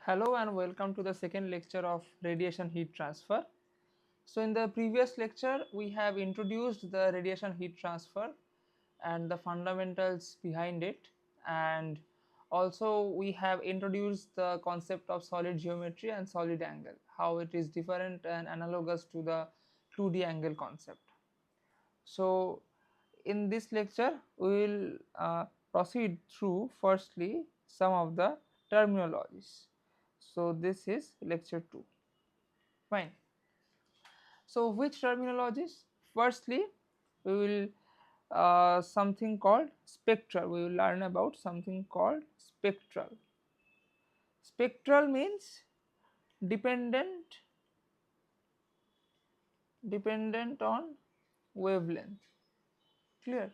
Hello and welcome to the second lecture of radiation heat transfer. So in the previous lecture we have introduced the radiation heat transfer and the fundamentals behind it, and also we have introduced the concept of solid geometry and solid angle, how it is different and analogous to the 2D angle concept. So in this lecture we will proceed through firstly some of the terminologies. So this is lecture 2. Fine. So which terminologies? Firstly, we will something called spectral. We will learn about something called spectral. Spectral means dependent on wavelength. Clear?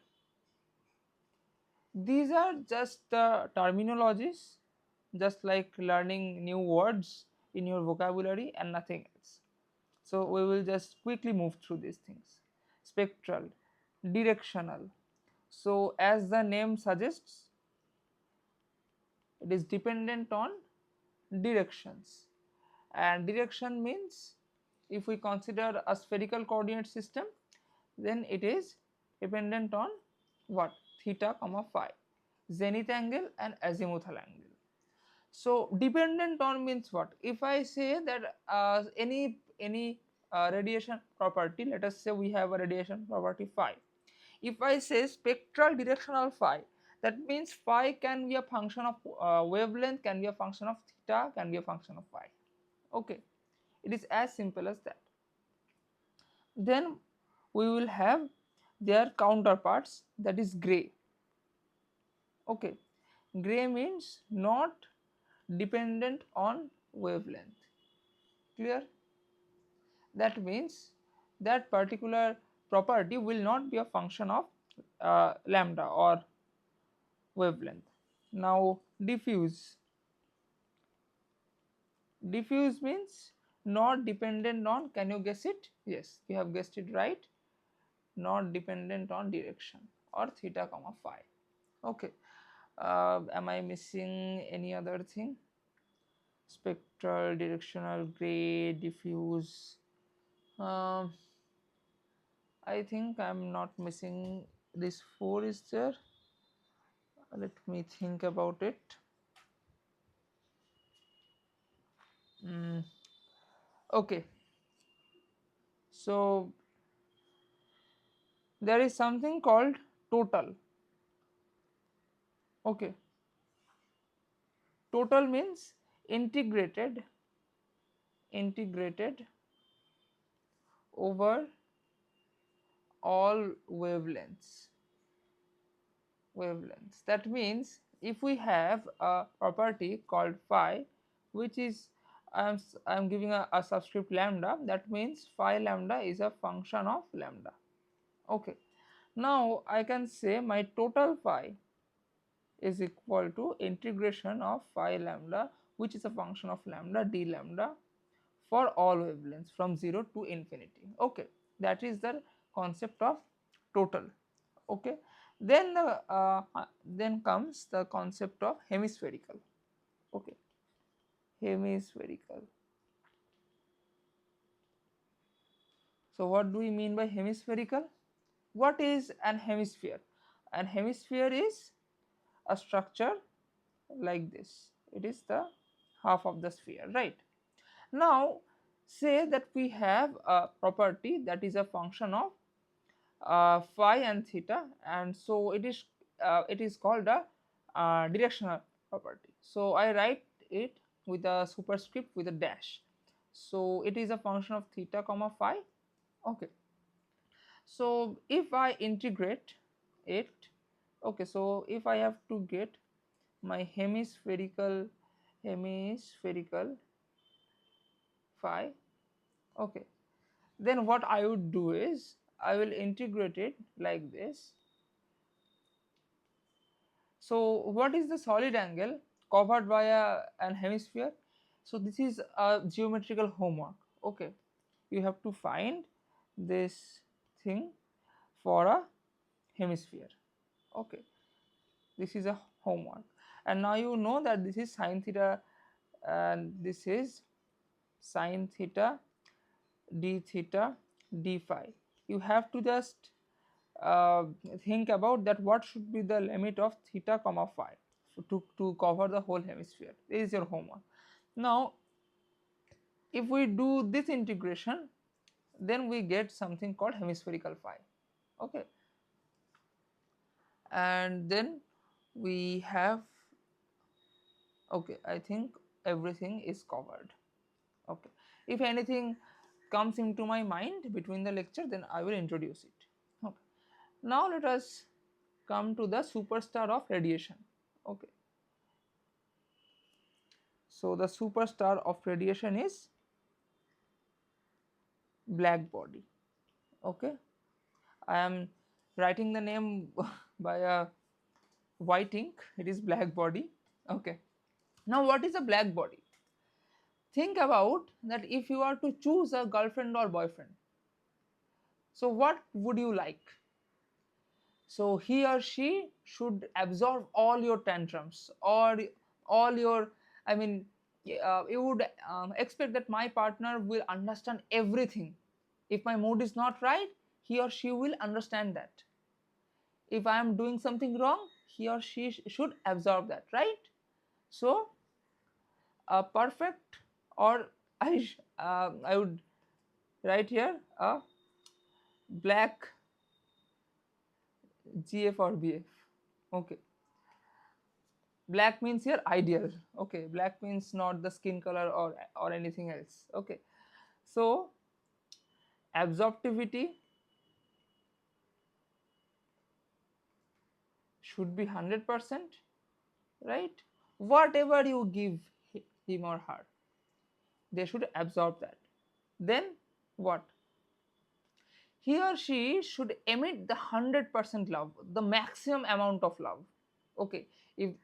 These are just the terminologies, just like learning new words in your vocabulary and nothing else. So we will just quickly move through these things. Spectral, directional. So as the name suggests, it is dependent on directions, and direction means if we consider a spherical coordinate system, then it is dependent on what? Theta comma phi, zenith angle and azimuthal angle. So dependent on means what? If I say that any radiation property, let us say we have a radiation property phi. If I say spectral directional phi, that means phi can be a function of wavelength, can be a function of theta, can be a function of phi. Okay, it is as simple as that. Then we will have their counterparts, that is gray. Okay, gray means not dependent on wavelength. Clear? That means that particular property will not be a function of lambda or wavelength. Now diffuse. Diffuse means not dependent on, can you guess it? Yes, you have guessed it right, not dependent on direction or theta comma phi. Okay, am I missing any other thing? Spectral, directional, gray, diffuse. um, I think I am not missing. This 4 is there. Let me think about it. Okay, so there is something called total. Okay, total means integrated over all wavelengths. That means if we have a property called phi, which is I'm giving a subscript lambda, that means phi lambda is a function of lambda. Okay, now I can say my total phi is equal to integration of phi lambda, which is a function of lambda d lambda, for all wavelengths from 0 to infinity. Okay, that is the concept of total. Okay, then then comes the concept of hemispherical. Okay, hemispherical. So what do we mean by hemispherical? What is an hemisphere? An hemisphere is a structure like this. It is the half of the sphere, right? Now say that we have a property that is a function of phi and theta, and so it is called a directional property. So I write it with a superscript with a dash. So it is a function of theta comma phi. Okay, so if I integrate it, okay, so if I have to get my hemispherical phi, okay, then what I would do is I will integrate it like this. So what is the solid angle covered by an hemisphere? So this is a geometrical homework. Okay, you have to find this thing for a hemisphere. Okay, this is a homework, and now you know that this is sine theta and this is sine theta d theta d phi. You have to just uh, think about that what should be the limit of theta comma phi to cover the whole hemisphere. This is your homework. Now if we do this integration, then we get something called hemispherical phi. Okay, and then we have, okay, I think everything is covered. Okay, if anything comes into my mind between the lecture, then I will introduce it. Okay, now let us come to the superstar of radiation. Okay, so the superstar of radiation is black body. Okay, I am writing the name by a white ink, it is black body. Okay, now what is a black body? Think about that if you are to choose a girlfriend or boyfriend, so what would you like? So he or she should absorb all your tantrums or all your, I mean, you would expect that my partner will understand everything. If my mood is not right, he or she will understand that. If I am doing something wrong, he or she should absorb that, right? So a perfect, or I would write here a black GF or BF. Okay, black means here ideal. Okay, black means not the skin color or anything else. Okay, so absorptivity should be 100%, right? Whatever you give him or her, they should absorb that. Then what? He or she should emit the 100% love, the maximum amount of love. Okay, if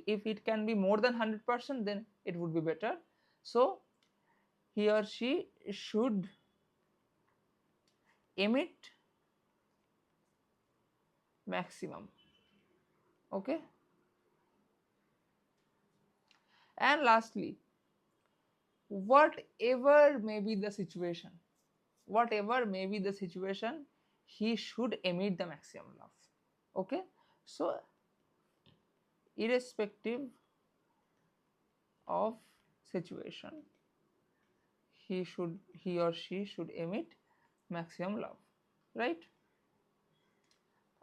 it can be more than 100%, then it would be better. So he or she should emit maximum. Okay, and lastly, whatever may be the situation, whatever may be the situation, he should emit the maximum love. Okay, so irrespective of situation, he or she should emit maximum love, right?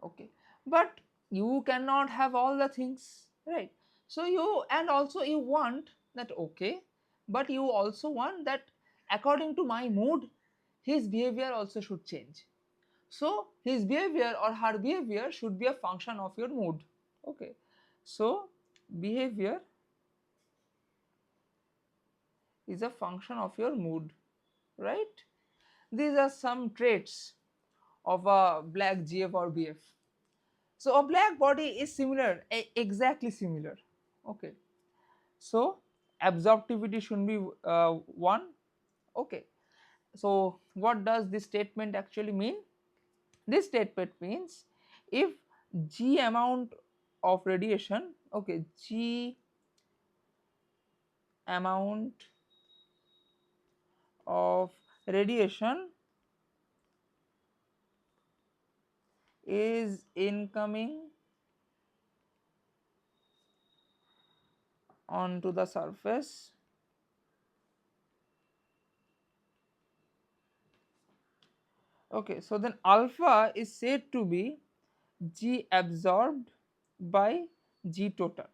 Okay, but you cannot have all the things, right? So you, and also you want that, okay, but you also want that according to my mood his behavior also should change. So his behavior or her behavior should be a function of your mood. Okay, so behavior is a function of your mood, right? These are some traits of a black GF or BF. So a black body is similar, exactly similar. Okay, so absorptivity should be 1. Okay, so what does this statement actually mean? This statement means if G amount of radiation, okay, G amount of radiation is incoming onto the surface, okay, so then alpha is said to be G absorbed by G total.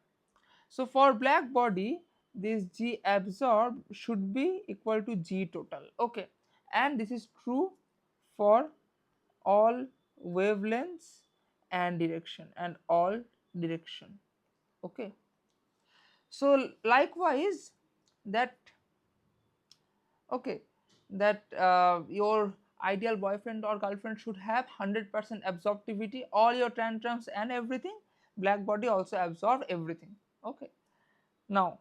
So for black body, this G absorbed should be equal to G total. Okay, and this is true for all wavelengths and direction and all direction. Okay, so likewise that, okay, that your ideal boyfriend or girlfriend should have 100% absorptivity, all your tantrums and everything, black body also absorb everything. Okay, now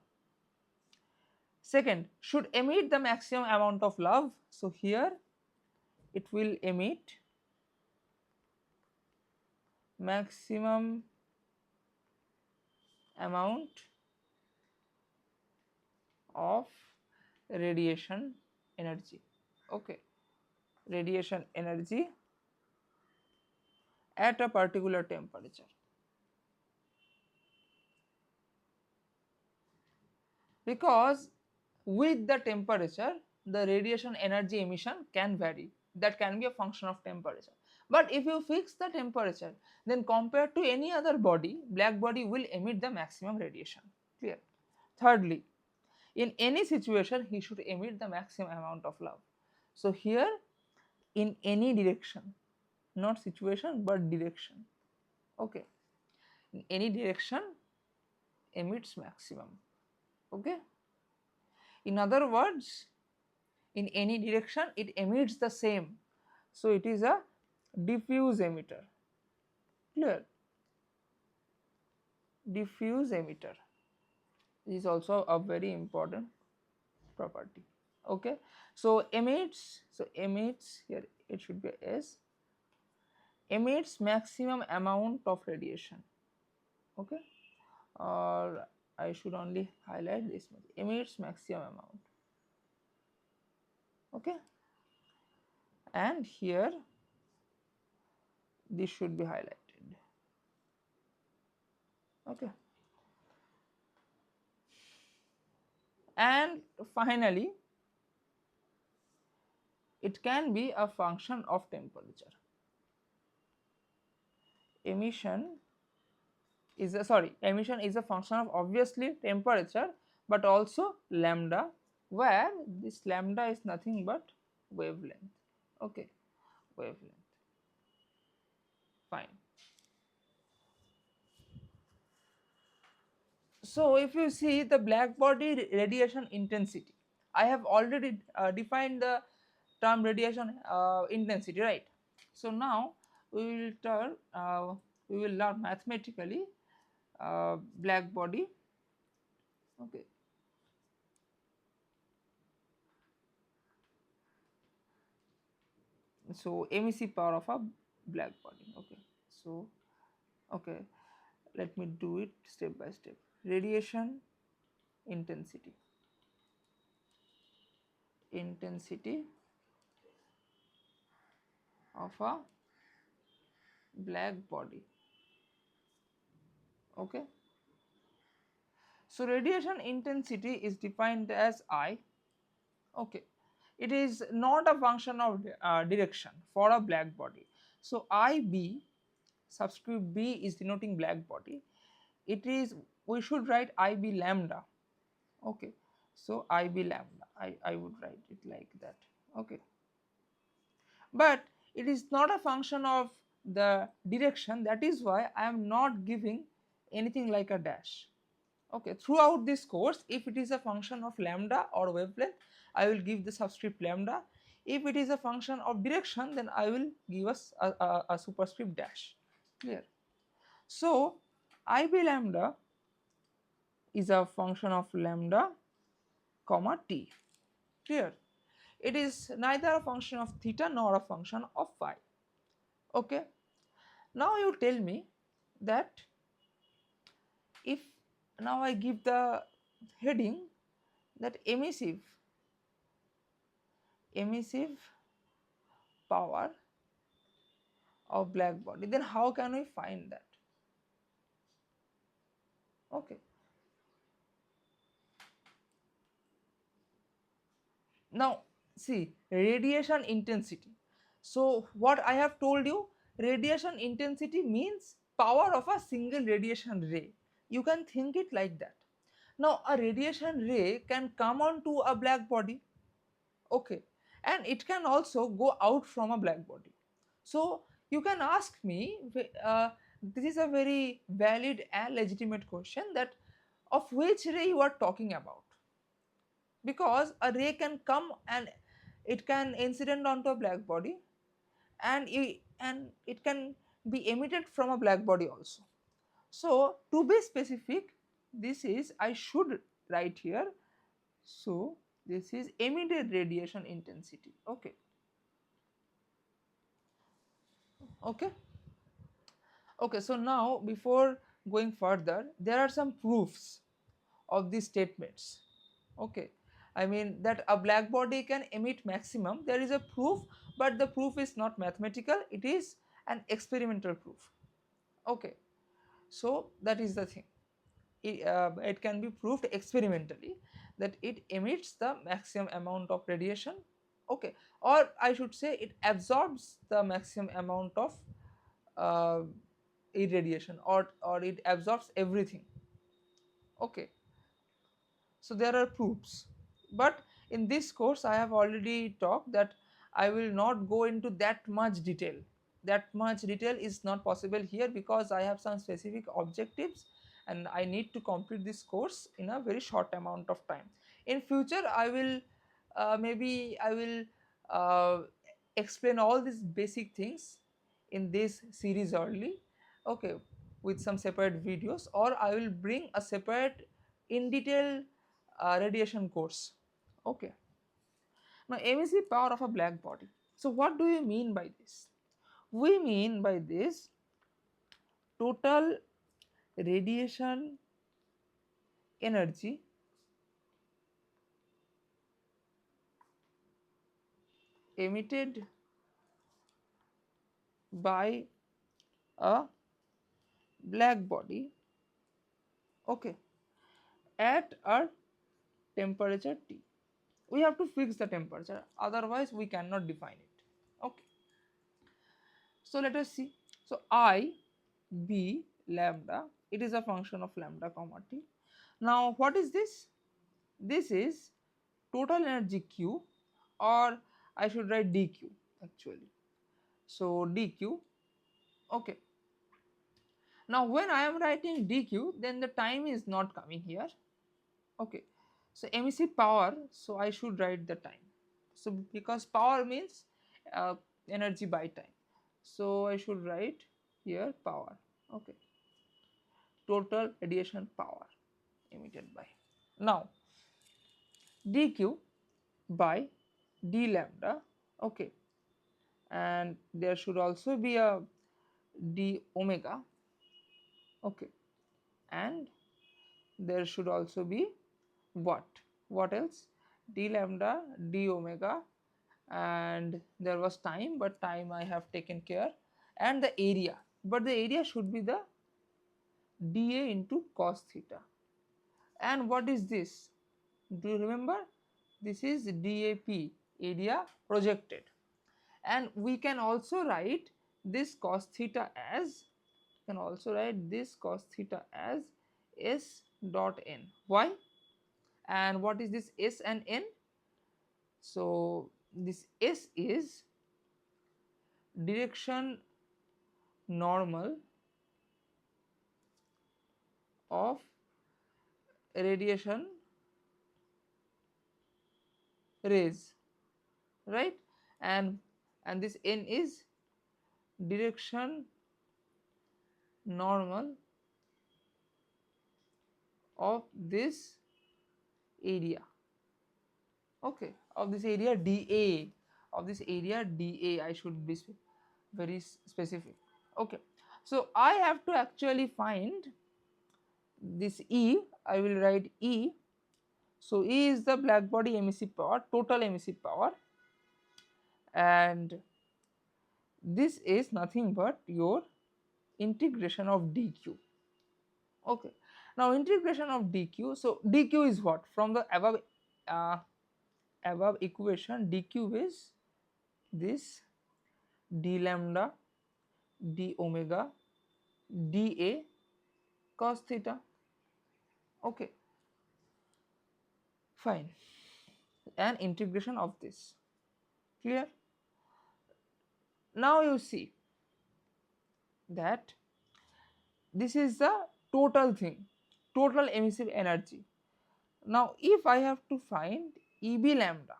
second, should emit the maximum amount of love. So here it will emit maximum amount of radiation energy. Okay, radiation energy at a particular temperature. Because with the temperature the radiation energy emission can vary, that can be a function of temperature. But if you fix the temperature, then compared to any other body, black body will emit the maximum radiation. Clear? Thirdly, in any situation he should emit the maximum amount of love. So here, in any direction, not situation but direction. Okay, in any direction emits maximum. Okay, in other words, in any direction it emits the same, so it is a diffuse emitter. Clear? Diffuse emitter is also a very important property. Okay, so emits, here it should be S, emits maximum amount of radiation. Okay, or I should only highlight this much, emits maximum amount. Okay, and here this should be highlighted. Okay, and finally it can be a function of temperature. Emission is a function of obviously temperature, but also lambda, where this lambda is nothing but wavelength. Okay, wavelength. Fine. So if you see the black body radiation intensity, I have already defined the term radiation intensity, right? So now we will learn mathematically black body. Okay, so emissive power of a black body. Okay, so okay, let me do it step by step. Radiation intensity of a black body. Okay, so radiation intensity is defined as I. Okay, it is not a function of direction for a black body. So IB, subscript B is denoting black body. It is, we should write IB lambda. Okay, so IB lambda, I would write it like that. Okay, but it is not a function of the direction, that is why I am not giving anything like a dash. Okay, throughout this course, if it is a function of lambda or wavelength, I will give the subscript lambda. If it is a function of direction, then I will give us a superscript dash. Clear? So IB lambda is a function of lambda comma t. Clear? It is neither a function of theta nor a function of phi. Okay, now you tell me that if now I give the heading that emissive power of black body, then how can we find that? Okay, now see radiation intensity. So what I have told you, radiation intensity means power of a single radiation ray. You can think it like that. Now a radiation ray can come onto a black body. Okay, and it can also go out from a black body. So you can ask me, this is a very valid and legitimate question, that of which ray you are talking about, because a ray can come and it can incident onto a black body, and it can be emitted from a black body also. So to be specific, this is, I should write here, so this is emitted radiation intensity. Okay, okay, okay. So now before going further, there are some proofs of these statements. Okay, I mean that a black body can emit maximum, there is a proof, but the proof is not mathematical, it is an experimental proof. Okay, so that is the thing. It can be proved experimentally that it emits the maximum amount of radiation. Okay, or I should say it absorbs the maximum amount of uh, irradiation, or it absorbs everything. Okay, so there are proofs, but in this course I have already talked that I will not go into that much detail. That much detail is not possible here because I have some specific objectives and I need to complete this course in a very short amount of time. In future I will maybe I will uh, explain all these basic things in this series only. Okay, with some separate videos, or I will bring a separate in detail radiation course. Okay, now MEC power of a black body. So what do you mean by this? We mean by this total radiation energy emitted by a black body, okay, at a temperature T. We have to fix the temperature, otherwise we cannot define it. Okay, so let us see. So I b lambda, it is a function of lambda comma t. Now what is this? This is total energy q, or I should write dq actually. So dq, okay. Now when I am writing dq, then the time is not coming here. Okay, so MEC power, so I should write the time. So because power means energy by time, so I should write here power. Okay, total radiation power emitted by. Now dq by d lambda, okay, and there should also be a d omega, okay, and there should also be what else, d lambda, d omega, and there was time, but time I have taken care, and the area, but the area should be the dA into cos theta. And what is this? Do you remember? This is DAP, area projected, and we can also write this cos theta as, can also write this cos theta as S dot n. Why? And what is this S and n? So this S is direction normal of radiation rays, right? And this n is direction normal of this area, okay, of this area dA, of this area dA, I should be very specific. Okay, so I have to actually find this E, I will write E. So E is the black body emissive power, total emissive power, and this is nothing but your integration of dq. Okay, now integration of dq, so dq is what, from the uh, above equation, dq is this d lambda d omega dA cos theta. Okay, fine, and integration of this, clear? Now you see that this is the total thing, total emissive energy. Now if I have to find EB lambda,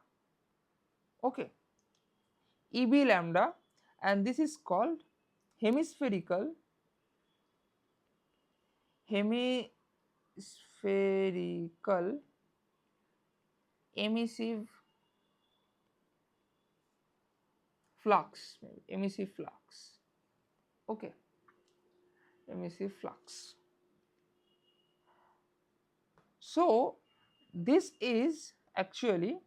okay, EB lambda, and this is called hemispherical hemispherical emissive flux, emissive flux, okay, emissive flux. So this is actually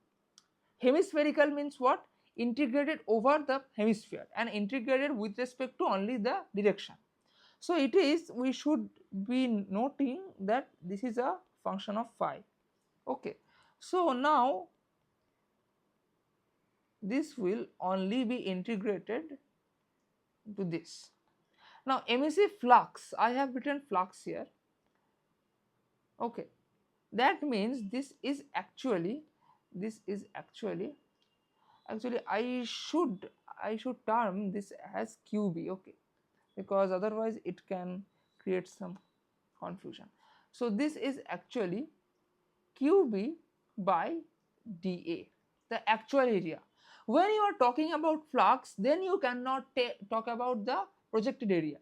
hemispherical, means what? Integrated over the hemisphere and integrated with respect to only the direction. So it is, we should be noting that this is a function of phi. Okay, so now this will only be integrated to this. Now emissive flux, I have written flux here. Okay, that means this is actually, actually I should term this as QB. Okay, because otherwise it can create some confusion. So this is actually QB by dA, the actual area. When you are talking about flux, then you cannot talk about the projected area.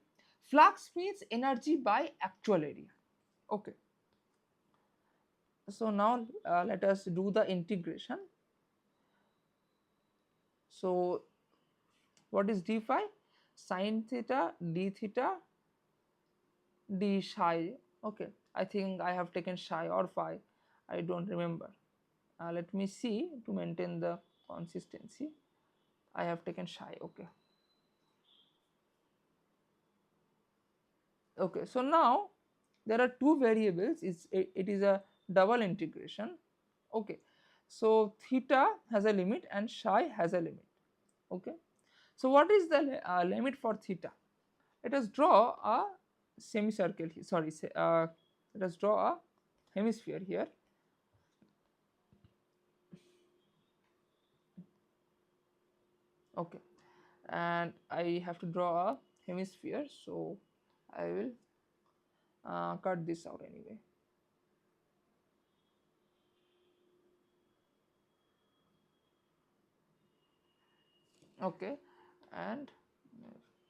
Flux means energy by actual area. Okay, so now let us do the integration. So what is d phi? Sin theta d theta d psi. Okay, I think I have taken psi or phi, I don't remember. Let me see to maintain the consistency. I have taken psi. Okay. Okay, so now there are two variables. It is a double integration. Okay, so theta has a limit and psi has a limit. Okay, so what is the limit for theta? Let us draw a semicircle here. Sorry, let us draw a hemisphere here. Okay, and I have to draw a hemisphere, so I will cut this out anyway. Okay, and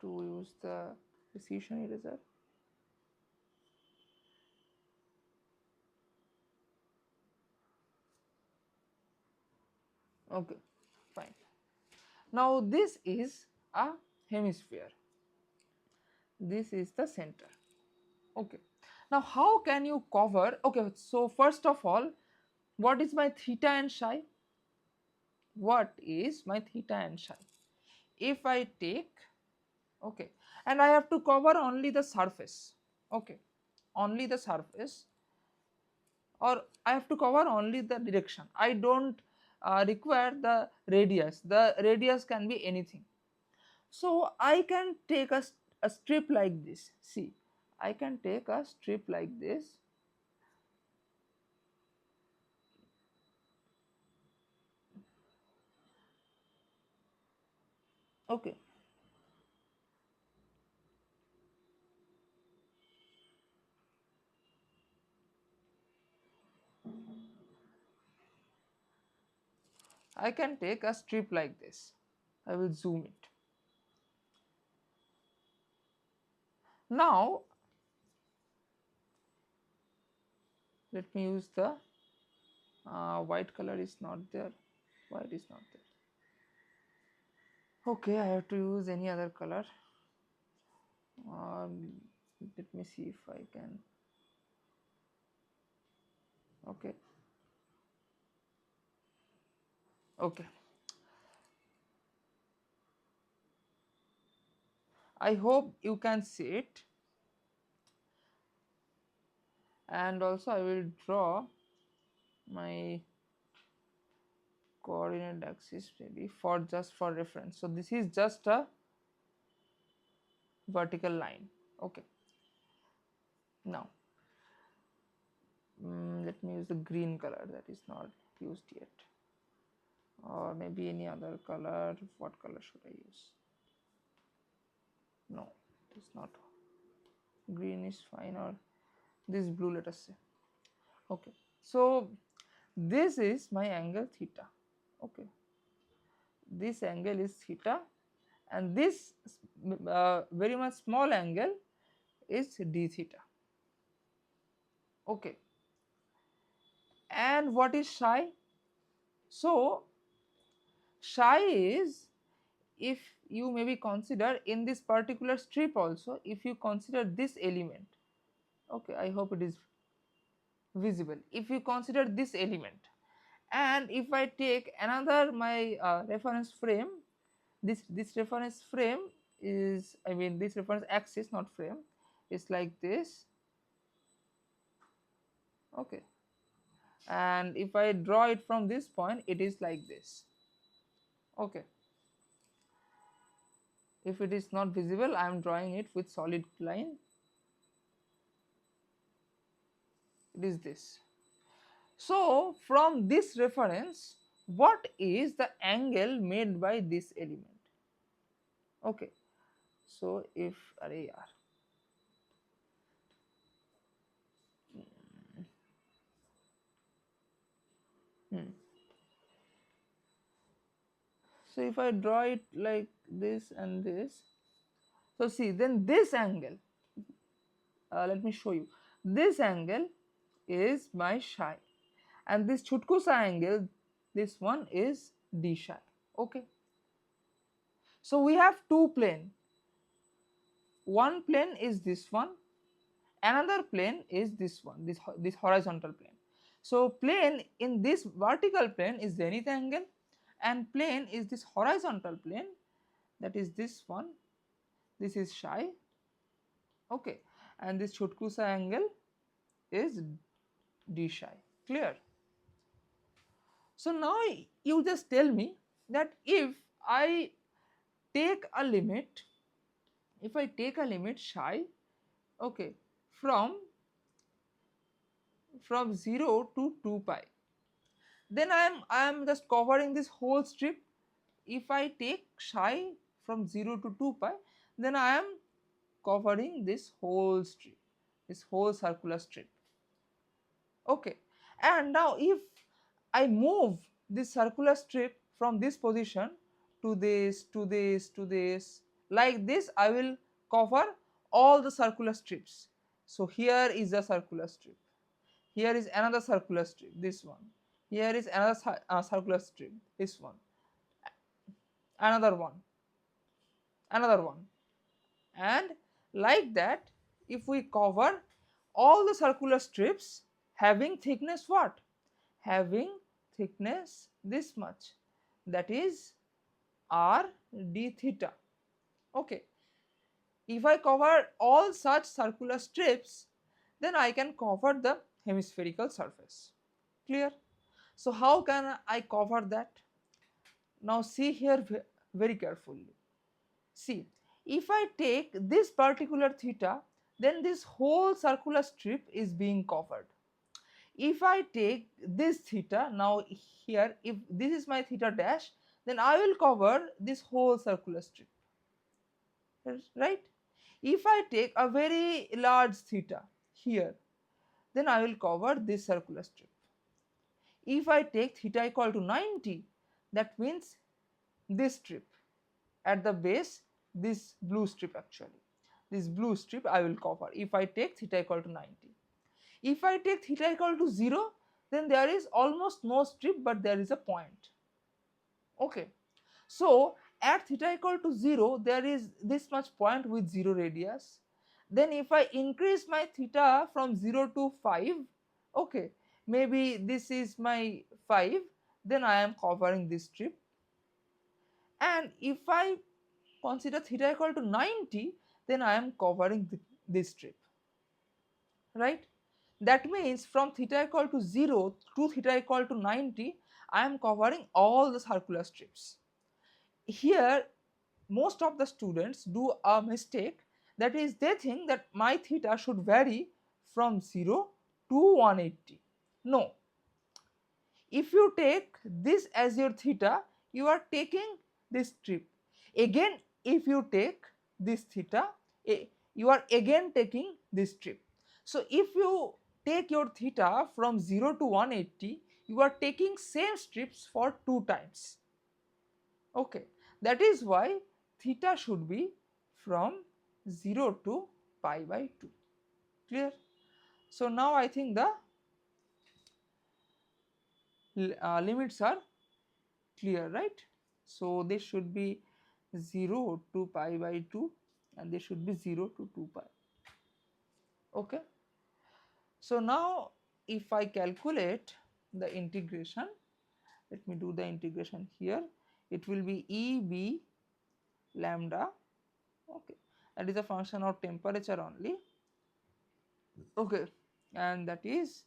to use the precision eraser. Okay, fine. Now this is a hemisphere, this is the center. Okay, now how can you cover? Okay, so first of all, what is my theta and psi? What is my theta and psi? If I take, okay, and I have to cover only the surface. Okay, only the surface, or I have to cover only the direction. I don't require the radius. The radius can be anything. So I can take a strip like this. See, I can take a strip like this. Okay. I can take a strip like this. I will zoom it. Now, let me use the white color is not there. White is not there. Okay, I have to use any other color. Let me see if I can. Okay. Okay. I hope you can see it. And also I will draw my coordinate axis maybe for just for reference. So this is just a vertical line. Okay, now let me use the green color that is not used yet, or maybe any other color. What color should I use? No, it is not. Green is fine, or this blue, let us say. Okay, so this is my angle theta. Okay, this angle is theta, and this very much small angle is d theta. Okay, and what is psi? So psi is, if you maybe consider in this particular strip also, if you consider this element, okay, I hope it is visible if you consider this element. And if I take another my reference frame, this reference frame is, I mean this reference axis, not frame, is like this. Okay, and if I draw it from this point, it is like this. Okay, if it is not visible, I am drawing it with solid line. It is this. So from this reference, what is the angle made by this element? Okay, so if array r, hmm. So if I draw it like this and this, so see, then this angle, let me show you, this angle is my psi, and this chutku psi angle, this one is d psi. Okay, so we have two plane. One plane is this one, another plane is this one, this horizontal plane. So plane in this vertical plane is zenith angle, and plane is this horizontal plane, that is this one, this is psi. Okay, and this chutku psi angle is d psi. Clear? So now you just tell me that if I take a limit, if I take a limit psi, okay, from 0 to 2 pi, then I am just covering this whole strip. If I take psi from 0 to 2 pi, then I am covering this whole strip, this whole circular strip. Okay, and now if I move this circular strip from this position to this, to this, to this, like this, I will cover all the circular strips. So here is a circular strip, here is another circular strip, this one, here is another circular strip, this one, another one, another one, and like that, if we cover all the circular strips having thickness what? Having thickness this much, that is r d theta. Okay, if I cover all such circular strips, then I can cover the hemispherical surface. Clear? So how can I cover that? Now see here very carefully. See, if I take this particular theta, then this whole circular strip is being covered. If I take this theta, now here, if this is my theta dash, then I will cover this whole circular strip, right? If I take a very large theta here, then I will cover this circular strip. If I take theta equal to 90, that means this strip at the base, this blue strip actually, this blue strip I will cover if I take theta equal to 90. If I take theta equal to 0, then there is almost no strip, but there is a point. Okay, so at theta equal to 0, there is this much point with 0 radius. Then if I increase my theta from 0 to 5, okay, maybe this is my 5, then I am covering this strip. And if I consider theta equal to 90, then I am covering this strip, right? That means from theta equal to 0 to theta equal to 90, I am covering all the circular strips. Here most of the students do a mistake, that is they think that my theta should vary from 0 to 180. No, if you take this as your theta, you are taking this strip. Again, if you take this theta, you are again taking this strip. So if you take your theta from 0 to 180, you are taking same strips for 2 times. Okay, that is why theta should be from 0 to pi by 2. Clear? So now I think the limits are clear, right? So this should be 0 to pi by 2, and this should be 0 to 2 pi. Okay, so now if I calculate the integration, let me do the integration here, it will be EB lambda, okay, that is a function of temperature only, okay, and that is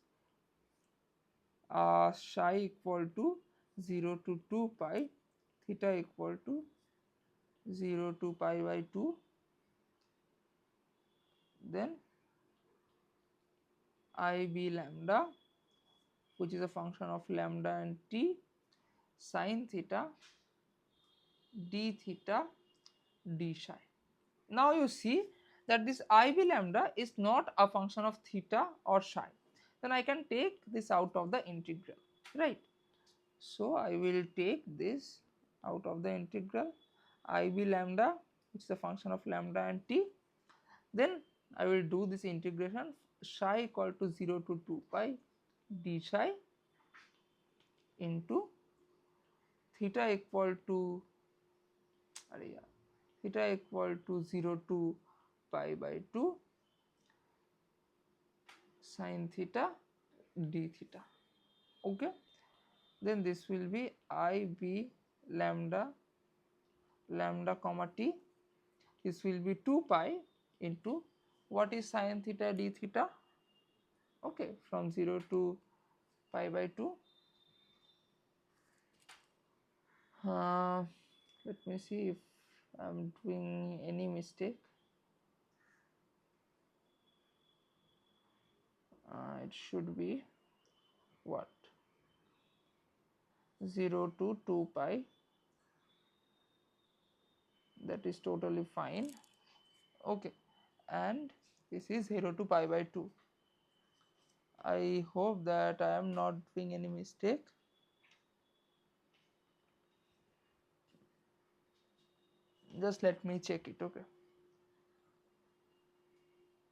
psi equal to 0 to 2 pi, theta equal to 0 to pi by 2, then IB lambda, which is a function of lambda and t, sine theta d theta d psi. Now you see that this IB lambda is not a function of theta or psi, then I can take this out of the integral, right? So I will take this out of the integral, IB lambda, which is a function of lambda and t, then I will do this integration psi equal to 0 to 2 pi d psi into theta equal to theta equal to 0 to pi by 2 sine theta d theta, okay. Then this will be IB lambda lambda comma t, this will be 2 pi into what is sine theta d theta, okay, from 0 to pi by 2. Let me see if I am doing any mistake. It should be what, 0 to 2 pi, that is totally fine, okay, and this is 0 to pi by 2. I hope that I am not doing any mistake. Just let me check it, okay.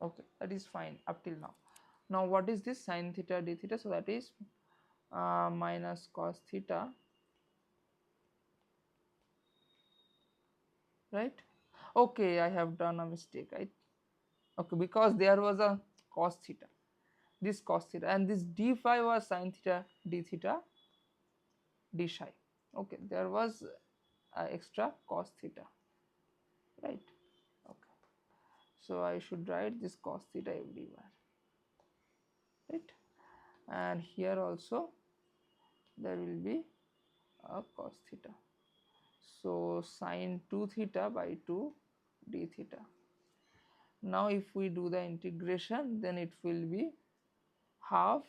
Okay, that is fine up till now. Now what is this sine theta d theta? So that is minus cos theta, right? Okay, I have done a mistake, right? Okay, because there was a cos theta, this cos theta, and this d phi was sine theta d theta d psi. Okay, there was extra cos theta, right? Okay, so I should write this cos theta everywhere, right? And here also there will be a cos theta. So sine 2 theta by 2 d theta. Now if we do the integration, then it will be half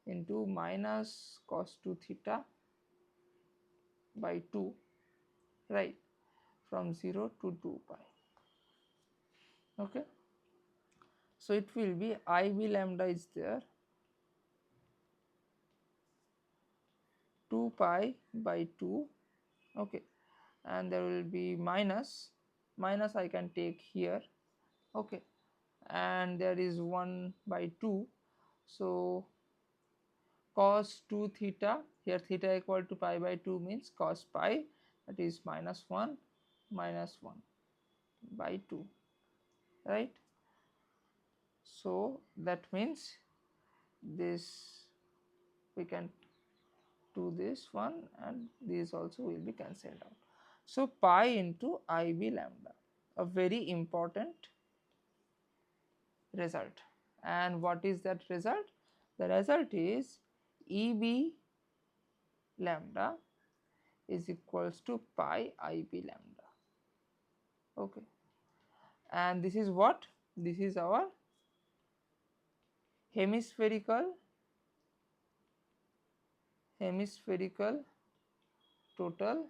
into minus cos 2 theta by 2, right, from 0 to 2 pi, okay. So it will be IB lambda is there 2 pi by 2, okay, and there will be minus I can take here, okay, and there is 1 by 2, so cos 2 theta, here theta equal to pi by 2 means cos pi, that is minus 1 by 2, right. So that means this we can do this one, and these also will be cancelled out. So pi into IB lambda, a very important result. And what is that result? The result is EB lambda is equals to pi IB lambda, okay. And this is what? This is our hemispherical total,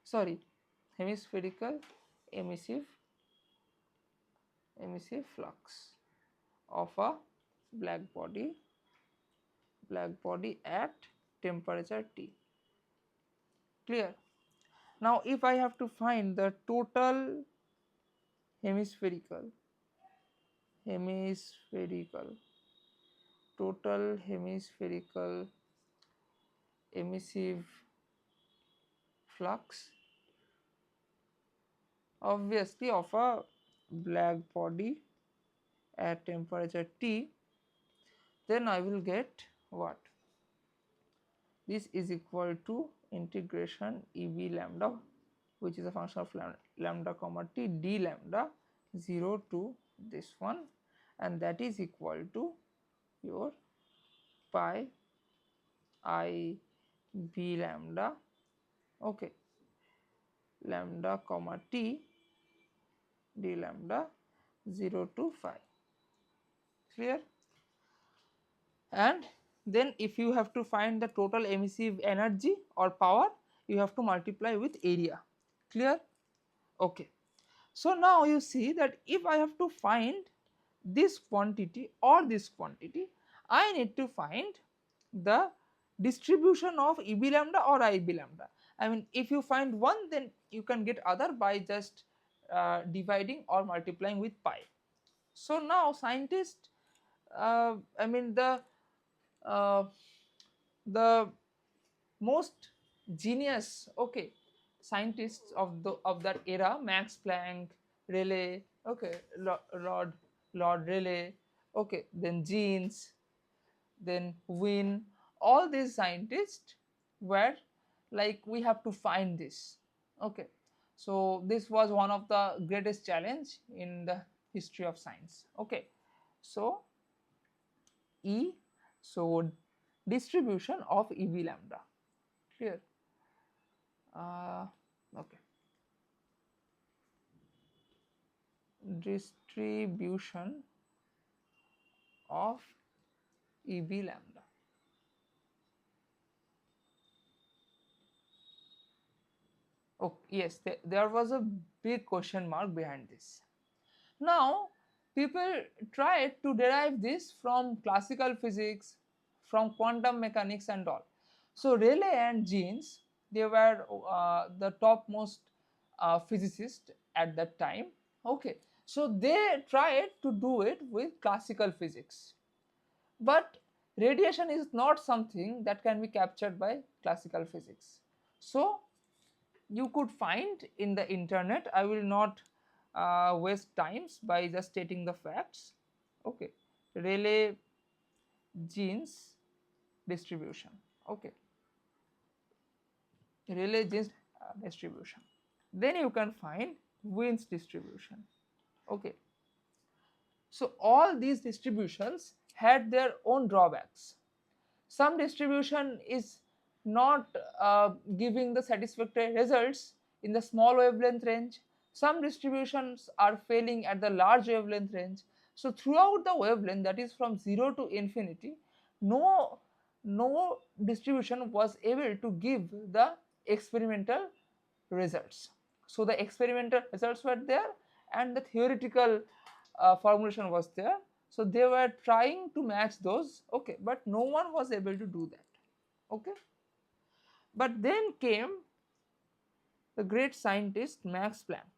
sorry, hemispherical emissive flux of a black body at temperature T. Clear? Now if I have to find the total hemispherical emissive flux, obviously of a black body at temperature T, then I will get what? This is equal to integration EB lambda, which is a function of lambda comma t d lambda 0 to this one, and that is equal to your pi I b lambda, okay, lambda comma t d lambda 0 to phi. Clear? And then if you have to find the total emissive energy or power, you have to multiply with area. Clear? Okay. So now you see that if I have to find this quantity or this quantity, I need to find the distribution of EB lambda or IB lambda. I mean, if you find one, then you can get other by just dividing or multiplying with pi. So now scientists, I mean uh, the most genius, okay, scientists of that era, Max Planck, Rayleigh, okay, Lord Rayleigh, okay, then Jeans, then Wien, all these scientists were like, we have to find this, okay. So this was one of the greatest challenge in the history of science, okay. So E, so distribution of EB lambda, clear? Okay, distribution of EB lambda. Oh yes, there was a big question mark behind this. Now people tried to derive this from classical physics, from quantum mechanics and all. So Rayleigh and Jeans, they were the topmost physicists at that time, okay. So they tried to do it with classical physics, but radiation is not something that can be captured by classical physics. So you could find in the internet, I will not waste times by just stating the facts, okay. Rayleigh Jeans distribution, okay, Rayleigh Jeans distribution. Then you can find Wien's distribution, okay. So all these distributions had their own drawbacks. Some distribution is not giving the satisfactory results in the small wavelength range. Some distributions are failing at the large wavelength range. So throughout the wavelength, that is from 0 to infinity, no distribution was able to give the experimental results. So the experimental results were there and the theoretical formulation was there. So they were trying to match those, okay, but no one was able to do that, okay. But then came the great scientist Max Planck,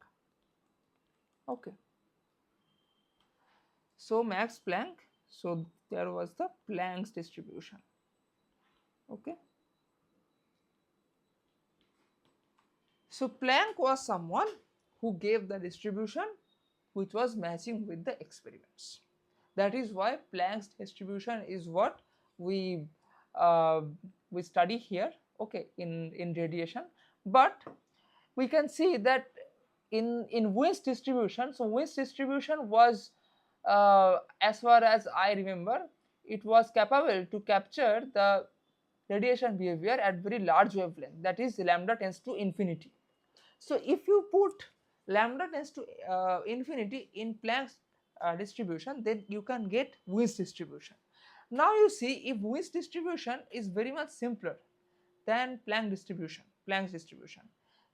okay. So Max Planck, so there was the Planck's distribution, okay. So Planck was someone who gave the distribution which was matching with the experiments. That is why Planck's distribution is what we study here, okay, in radiation. But we can see that in Wien's distribution, so Wien's distribution was, as far as I remember, it was capable to capture the radiation behavior at very large wavelength, that is lambda tends to infinity. So if you put lambda tends to infinity in Planck's distribution, then you can get Wien's distribution. Now you see, if Wien's distribution is very much simpler than Planck's distribution,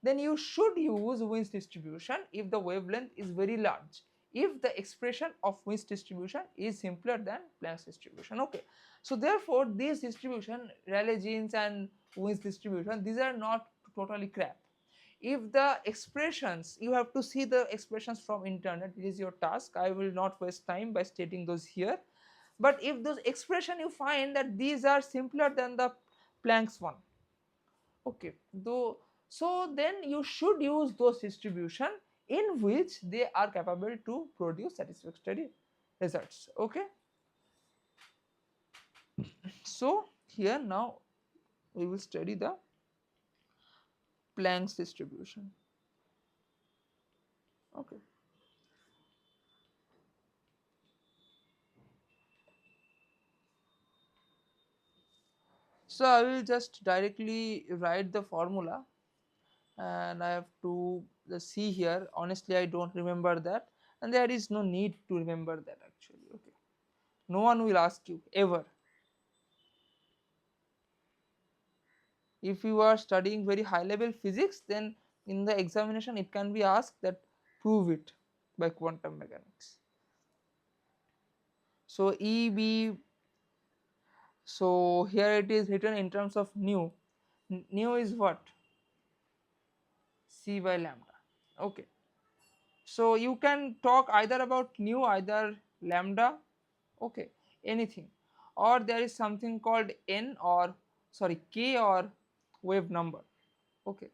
then you should use Wien's distribution if the wavelength is very large, if the expression of Wien's distribution is simpler than Planck's distribution, okay. So therefore these distribution, Rayleigh-Jeans and Wien's distribution, these are not totally crap. If the expressions, you have to see the expressions from internet, it is your task, I will not waste time by stating those here. But if those expression you find that these are simpler than the Planck's one, okay, though, so then you should use those distribution in which they are capable to produce satisfactory results, okay. So here now we will study the Planck's distribution. Okay. So I will just directly write the formula, and I have to just see here. Honestly, I don't remember that, and there is no need to remember that actually. Okay. No one will ask you ever. If you are studying very high level physics, then in the examination it can be asked that prove it by quantum mechanics. So EB, so here it is written in terms of nu. Nu is what? C by lambda. Okay. So you can talk either about nu, either lambda, okay, anything, or there is something called n, or sorry, k, or wave number, okay,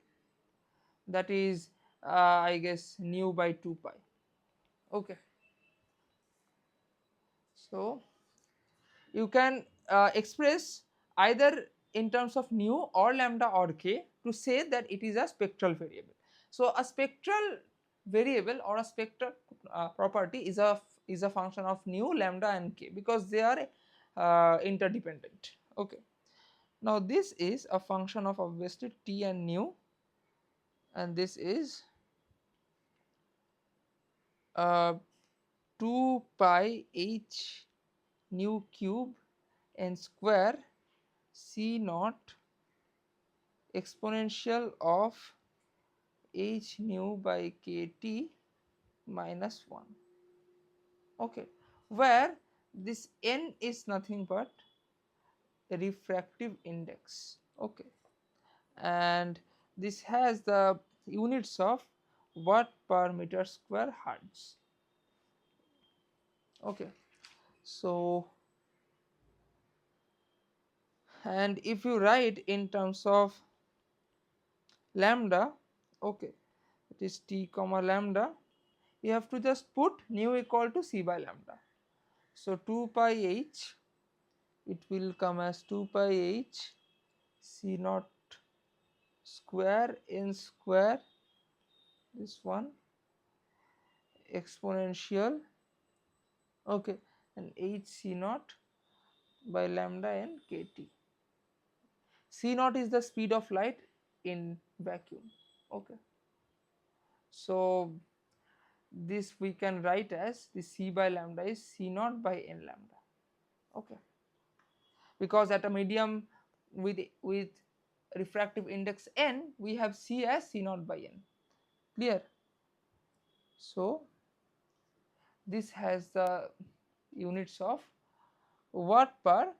that is I guess nu by 2 pi, okay. So you can express either in terms of nu or lambda or k to say that it is a spectral variable. So a spectral variable or a spectral property is a function of nu, lambda and k, because they are interdependent, okay. Now this is a function of obviously t and nu, and this is uh, 2 pi h nu cube n square c naught exponential of h nu by kt minus 1, okay, where this n is nothing but refractive index, okay, and this has the units of watt per meter square hertz, okay. So and if you write in terms of lambda, okay, it is t comma lambda, you have to just put nu equal to c by lambda. So 2 pi h, it will come as 2 pi h c naught square n square, this one exponential, okay, and h c naught by lambda n kt. C naught is the speed of light in vacuum, okay. So this we can write as the c by lambda is c naught by n lambda, okay, because at a medium with refractive index n, we have c as c naught by n, clear. So this has the units of watt per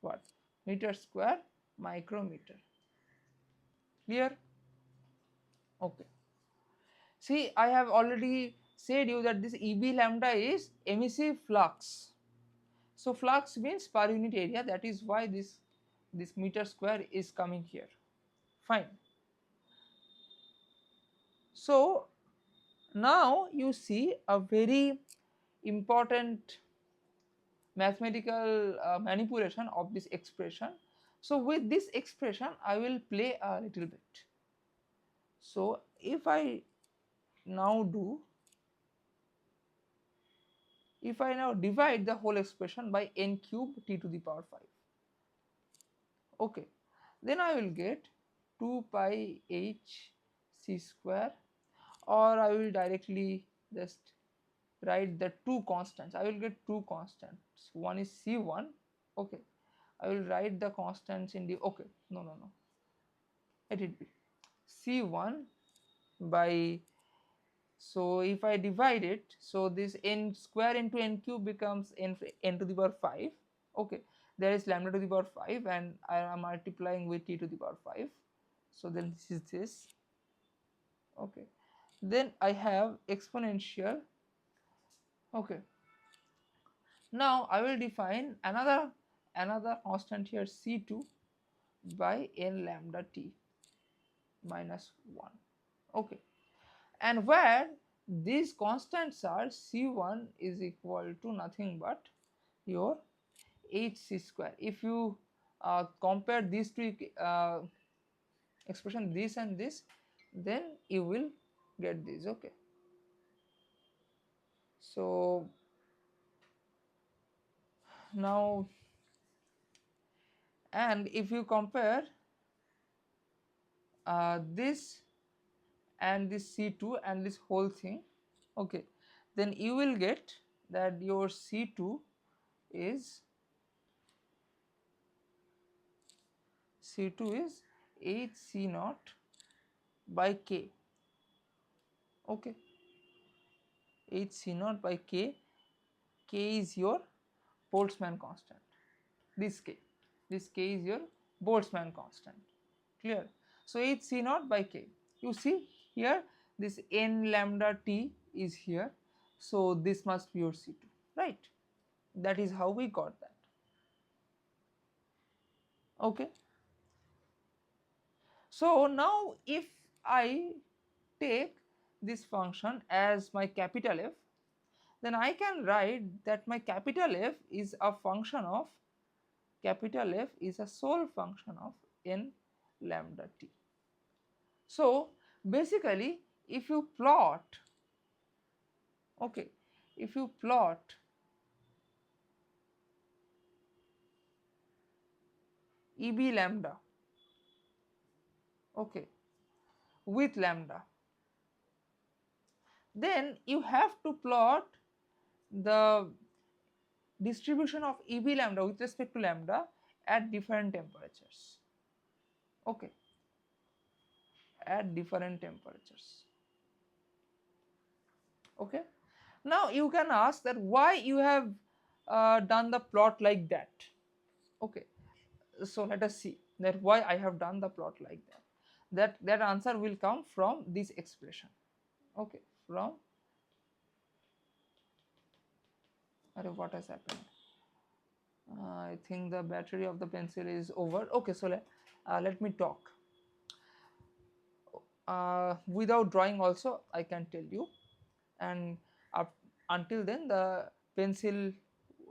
what, meter square micrometer, clear, okay. See, I have already said you that this eb lambda is emissive flux. So flux means per unit area, that is why this meter square is coming here, fine. So now you see a very important mathematical manipulation of this expression. So with this expression I will play a little bit. So if I now do, if I now divide the whole expression by n cube t to the power 5, okay, then I will get 2 pi h c square, or I will directly just write the two constants. I will get two constants. One is C1, okay. I will write the constants in the, okay, no, let it be C1 by, so if I divide it, so this n square into n cube becomes n to the power 5, okay. There is lambda to the power 5 and I am multiplying with t to the power 5, so then this is this, okay. Then I have exponential, okay. Now I will define another constant here, C2 by n lambda t minus 1, okay. And where these constants are, C1 is equal to nothing but your hc square. If you compare these two expression, this and this, then you will get this. Okay, so now, and if you compare this and this C2 and this whole thing, okay, then you will get that your C2 is hc naught by k. Okay, hc naught by k. K is your Boltzmann constant. This k is your Boltzmann constant. Clear? So hc naught by k. You see here, this n lambda t is here, so this must be your C2, right? That is how we got that. Okay. So now if I take this function as my capital F, then I can write that my capital F is a function of, capital F is a sole function of n lambda t. So basically if you plot, okay, if you plot EB lambda, okay, with lambda, then you have to plot the distribution of EB lambda with respect to lambda at different temperatures. Okay, at different temperatures. Okay, now you can ask that why you have done the plot like that. Okay, so let us see that why I have done the plot like that. That answer will come from this expression. Okay, from, what has happened? I think the battery of the pencil is over. Okay, so let me talk. Without drawing also I can tell you, and until then the pencil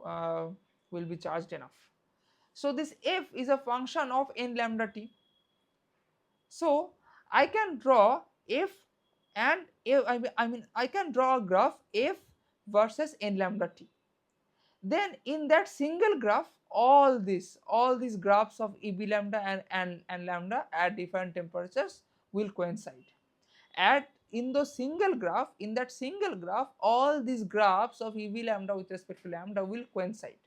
will be charged enough. So this f is a function of n lambda t. So I can draw f and f, I mean I can draw a graph f versus n lambda t. Then in that single graph, all these graphs of EB lambda and lambda at different temperatures will coincide. In that single graph, all these graphs of EB lambda with respect to lambda will coincide,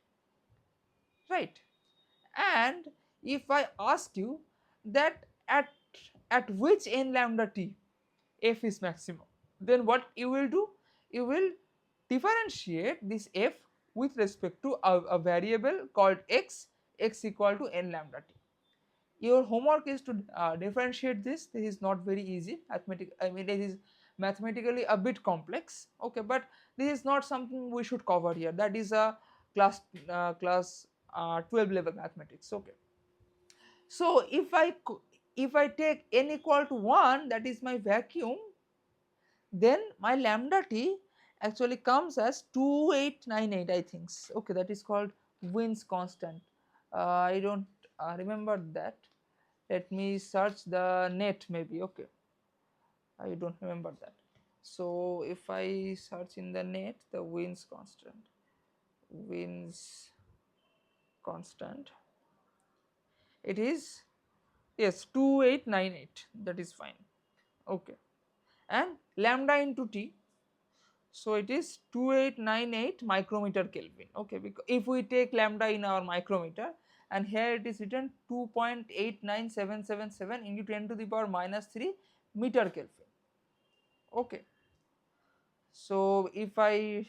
right? And if I ask you that at which n lambda t f is maximum, then what you will do? You will differentiate this f with respect to a variable called x equal to n lambda t. Your homework is to differentiate this. This is not very easy. It is mathematically a bit complex. Okay, but this is not something we should cover here. That is a class 12 level mathematics. Okay. So if I take n equal to 1, that is my vacuum, then my lambda t actually comes as 2898, I think. Okay, that is called Wien's constant. I don't remember that. Let me search the net maybe. Okay, I don't remember that. So if I search in the net the Wien's constant, it is, yes, 2898, that is fine. Okay, and lambda into t, so it is 2898 micrometer Kelvin. Okay, because if we take lambda in our micrometer, and here it is written 2.89777 into 10 to the power minus 3 meter Kelvin. Okay, so if I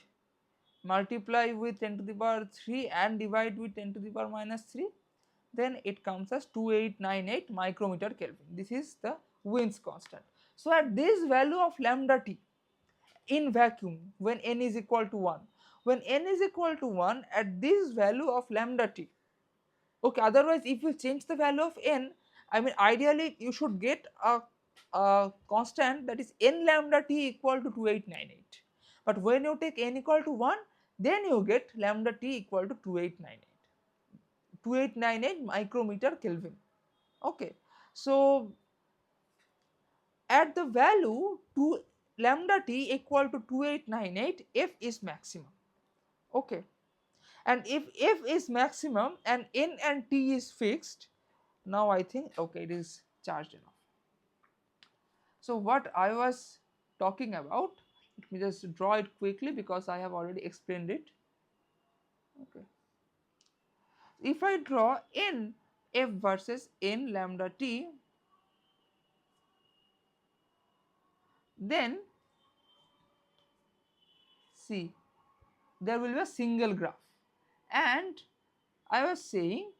multiply with 10 to the power 3 and divide with 10 to the power minus 3, then it comes as 2898 micrometer Kelvin. This is the Wien's constant. So at this value of lambda t in vacuum, when n is equal to 1, at this value of lambda t, okay, otherwise if you change the value of n, I mean ideally you should get a constant that is n lambda t equal to 2898, but when you take n equal to 1, then you get lambda t equal to 2898. 2898 micrometer Kelvin. Okay, so at the value to lambda t equal to 2898, F is maximum. Okay, and if F is maximum and N and T is fixed, now I think okay it is charged enough. So what I was talking about, let me just draw it quickly because I have already explained it. Okay, if I draw N F versus N lambda T, then see there will be a single graph, and I was saying,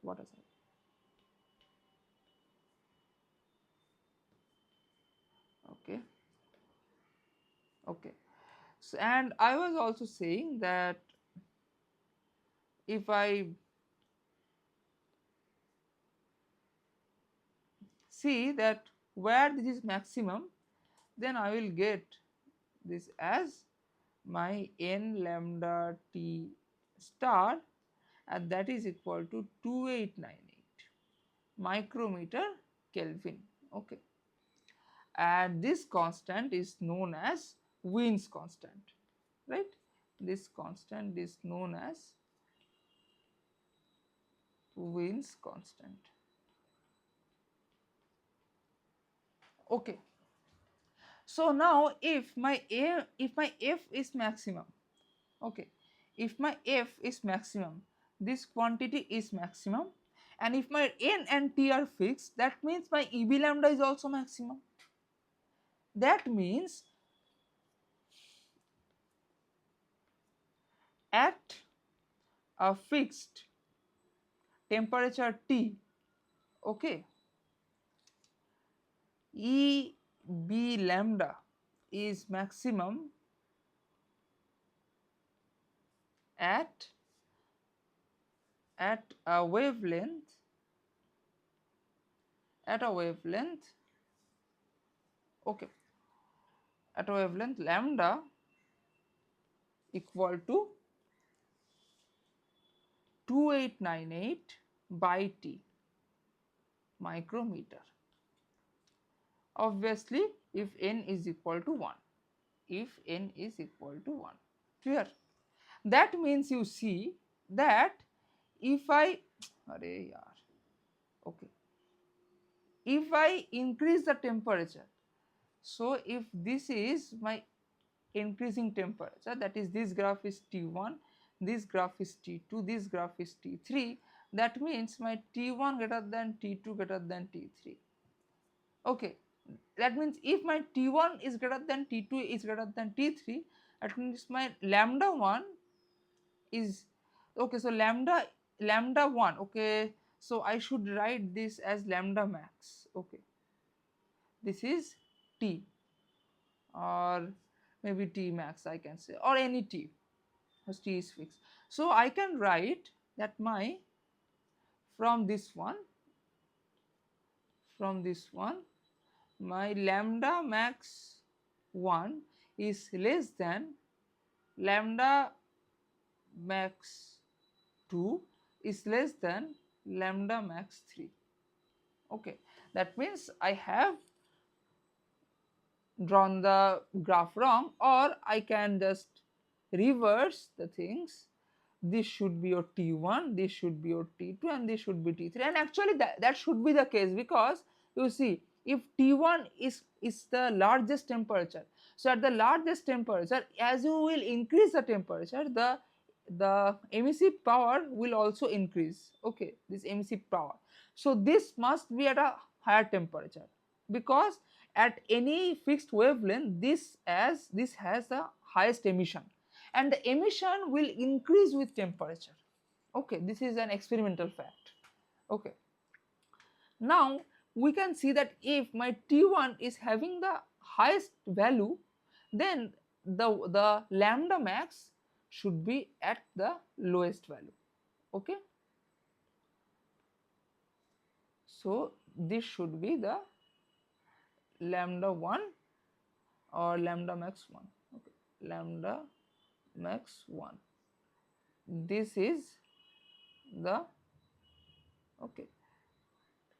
what is it? Okay, okay. So, and I was also saying that if I see that where this is maximum, then I will get this as my N lambda T star, and that is equal to 2898 micrometer Kelvin. Okay, and this constant is known as Wien's constant, right? This constant is known as Wien's constant. Okay, so now if my F is maximum, okay, if my F is maximum, this quantity is maximum, and if my N and T are fixed, that means my EB lambda is also maximum. That means at a fixed temperature T, okay, EB lambda is maximum at a wavelength okay, at a wavelength lambda equal to 2898 by T micrometer. Obviously, if N is equal to 1, clear? That means you see that if I if I increase the temperature, so if this is my increasing temperature, that is this graph is T1, this graph is T2, this graph is T3, that means my T1 greater than T2 greater than T3. Okay, that means if my T1 is greater than T2 is greater than T3, that means my lambda 1 is okay. So lambda 1, okay, so I should write this as lambda max. Okay, this is T, or maybe T max I can say, or any T, because T is fixed. So I can write that my from this one my lambda max 1 is less than lambda max 2 is less than lambda max 3. Okay, that means I have drawn the graph wrong, or I can just reverse the things. This should be your T1, this should be your T2, and this should be T3, and actually that should be the case, because you see if T1 is the largest temperature, so at the largest temperature, as you will increase the temperature, the emissive power will also increase. Okay, this emissive power, so this must be at a higher temperature, because at any fixed wavelength this has the highest emission, and the emission will increase with temperature. Okay, this is an experimental fact. Okay, now we can see that if my T1 is having the highest value, then the lambda max should be at the lowest value. Okay, so this should be the lambda 1 or lambda max 1. Okay, lambda max 1, this is the, okay,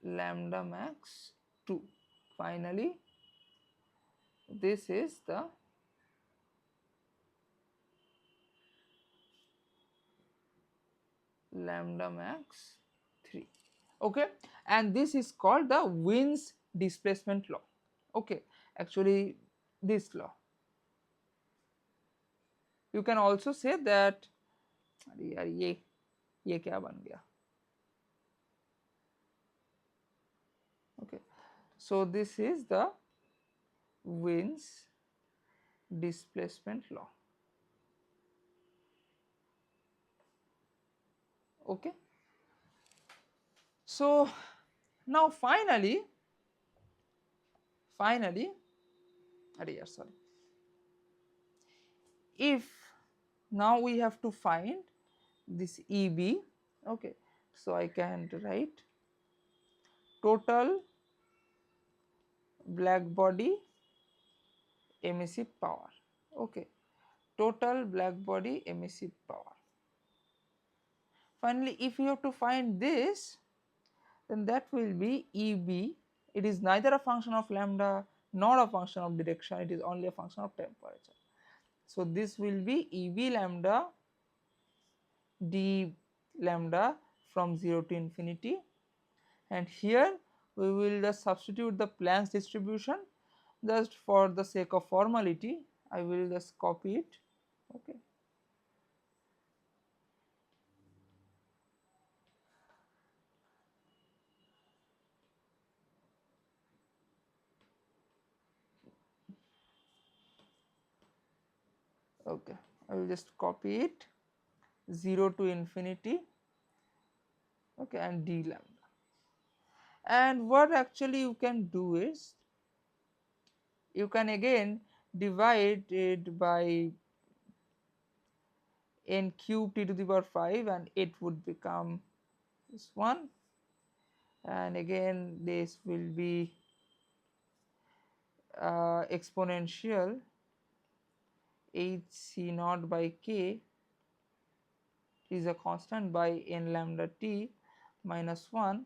lambda max 2. Finally, this is the lambda max 3. Okay, and this is called the Wien's displacement law. Okay, actually this law. You can also say that, अरे यार ये क्या बन गया? Okay, so this is the Wien's displacement law. Okay, so now finally, अरे यार sorry, if now we have to find this EB, okay, so I can write total black body emissive power. Okay, total black body emissive power. Finally, if you have to find this, then that will be EB. It is neither a function of lambda nor a function of direction, it is only a function of temperature. So this will be EB lambda d lambda from 0 to infinity, and here we will just substitute the Planck's distribution. Just for the sake of formality, I will just copy it. Okay, okay, I will just copy it, 0 to infinity, okay, and d lambda. And what actually you can do is, you can again divide it by n cube t to the power 5, and it would become this one, and again this will be exponential h c naught by k is a constant by n lambda t minus 1.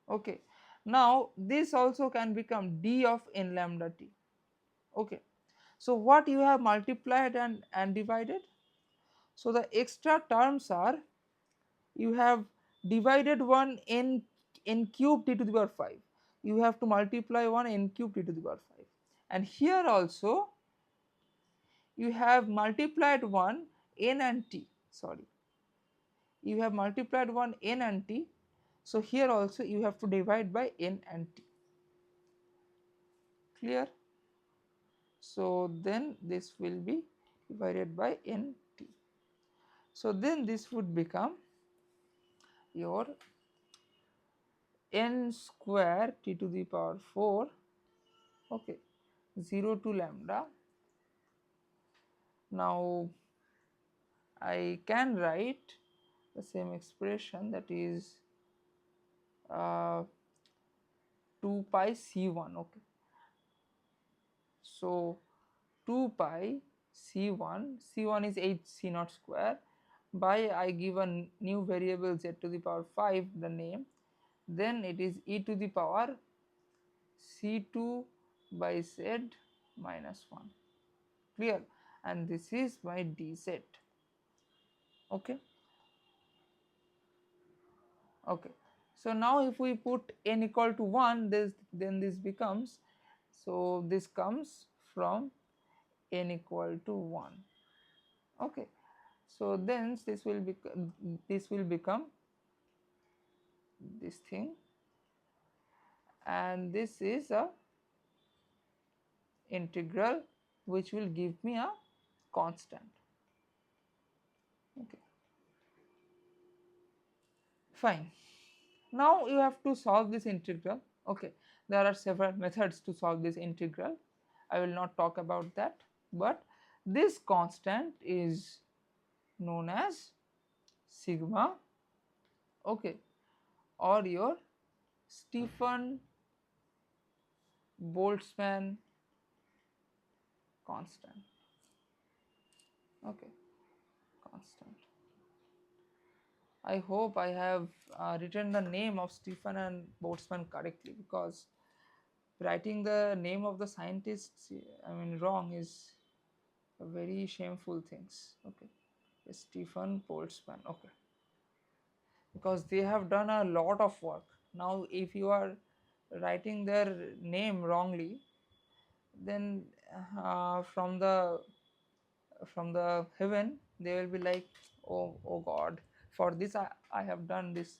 Okay, now this also can become d of n lambda t. Okay, so what you have multiplied and divided? So the extra terms are, you have divided one n cube t to the power 5, you have to multiply one n cube t to the power 5, and here also you have multiplied one n and t, sorry, you have multiplied one n and t, so here also you have to divide by n and t. Clear? So then this will be divided by n t. So then this would become your n square t to the power 4, okay, 0 to lambda. Now I can write the same expression, that is 2 pi c1. Okay, so 2 pi c1 is h c naught square, by I give a new variable z to the power 5 the name, then it is e to the power c2 by z minus 1. Clear? And this is my dz. Okay, okay, so now if we put n equal to 1, then this becomes, so this comes from n equal to 1. Okay, so then this will become this thing, and this is a integral which will give me a constant. Okay, fine. Now you have to solve this integral. Okay, there are several methods to solve this integral, I will not talk about that, but this constant is known as sigma, okay, or your Stefan Boltzmann constant. Okay, constant. I hope I have written the name of Stephen and Boltzmann correctly, because writing the name of the scientists, I mean, wrong is a very shameful things. Okay, Stephen Boltzmann. Okay, because they have done a lot of work. Now, if you are writing their name wrongly, then from the heaven they will be like, oh God, for this I have done this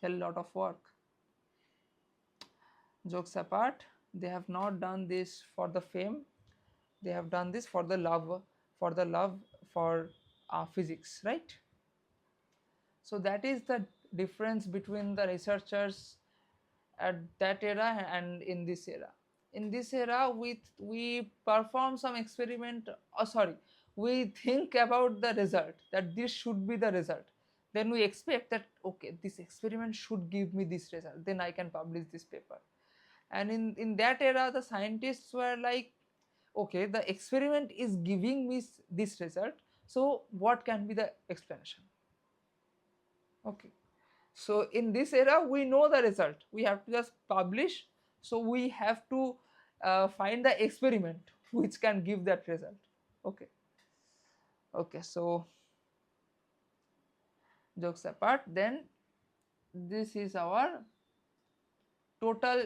hell lot of work. Jokes apart, they have not done this for the fame, they have done this for the love, for the love for physics, right? So that is the difference between the researchers at that era and in this era. In this era, we perform some experiment, sorry, we think about the result, that this should be the result, then we expect that okay, this experiment should give me this result, then I can publish this paper. And in that era, the scientists were like, okay, the experiment is giving me this result, so what can be the explanation? Okay, so in this era we know the result, we have to just publish, so we have to find the experiment which can give that result. Okay, okay, so jokes apart, then this is our total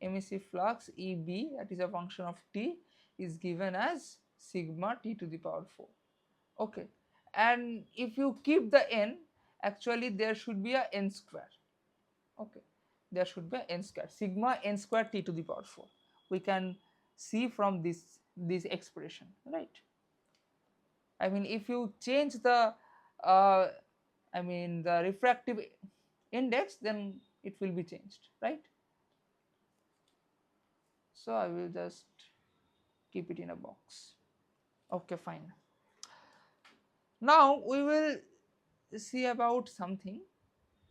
emissive flux EB, that is a function of T, is given as sigma T to the power 4. Okay, and if you keep the n, actually there should be a n square. Okay, there should be a n square, sigma n square T to the power 4. We can see from this expression, right? I mean, if you change the uh, I mean the refractive index, then it will be changed, right? So I will just keep it in a box. Okay, fine. Now we will see about something,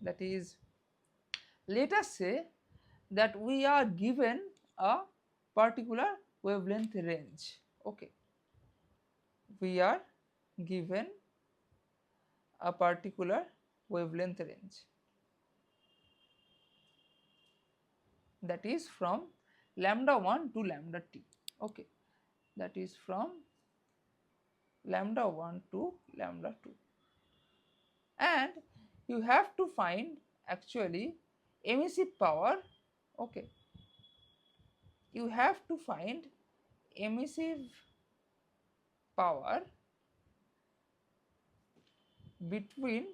that is, let us say that we are given a particular wavelength range. Okay, we are given a particular wavelength range, that is from lambda 1 to lambda t. Okay, that is from lambda 1 to lambda 2, and you have to find actually emissive power. Okay, you have to find emissive power between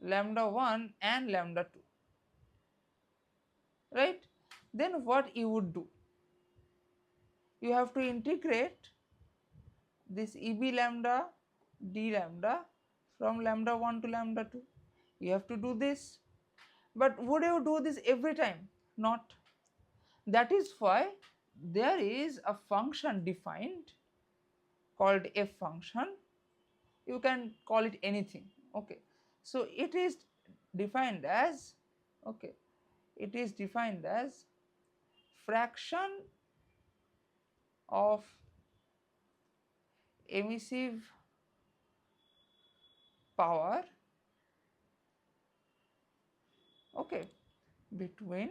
lambda 1 and lambda 2, right? Then what you would do, you have to integrate this EB lambda d lambda from lambda 1 to lambda 2. You have to do this, but would you do this every time? Not. That is why there is a function defined called f function. You can call it anything. Okay, so it is defined as, okay, it is defined as fraction of emissive power, okay, between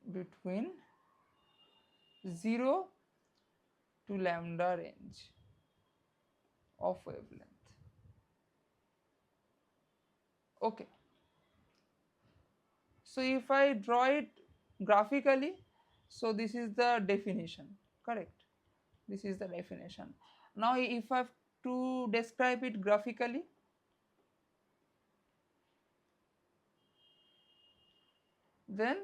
between 0 to lambda range of wavelength. Okay, so if I draw it graphically, so this is the definition, correct? This is the definition. Now if I have to describe it graphically, then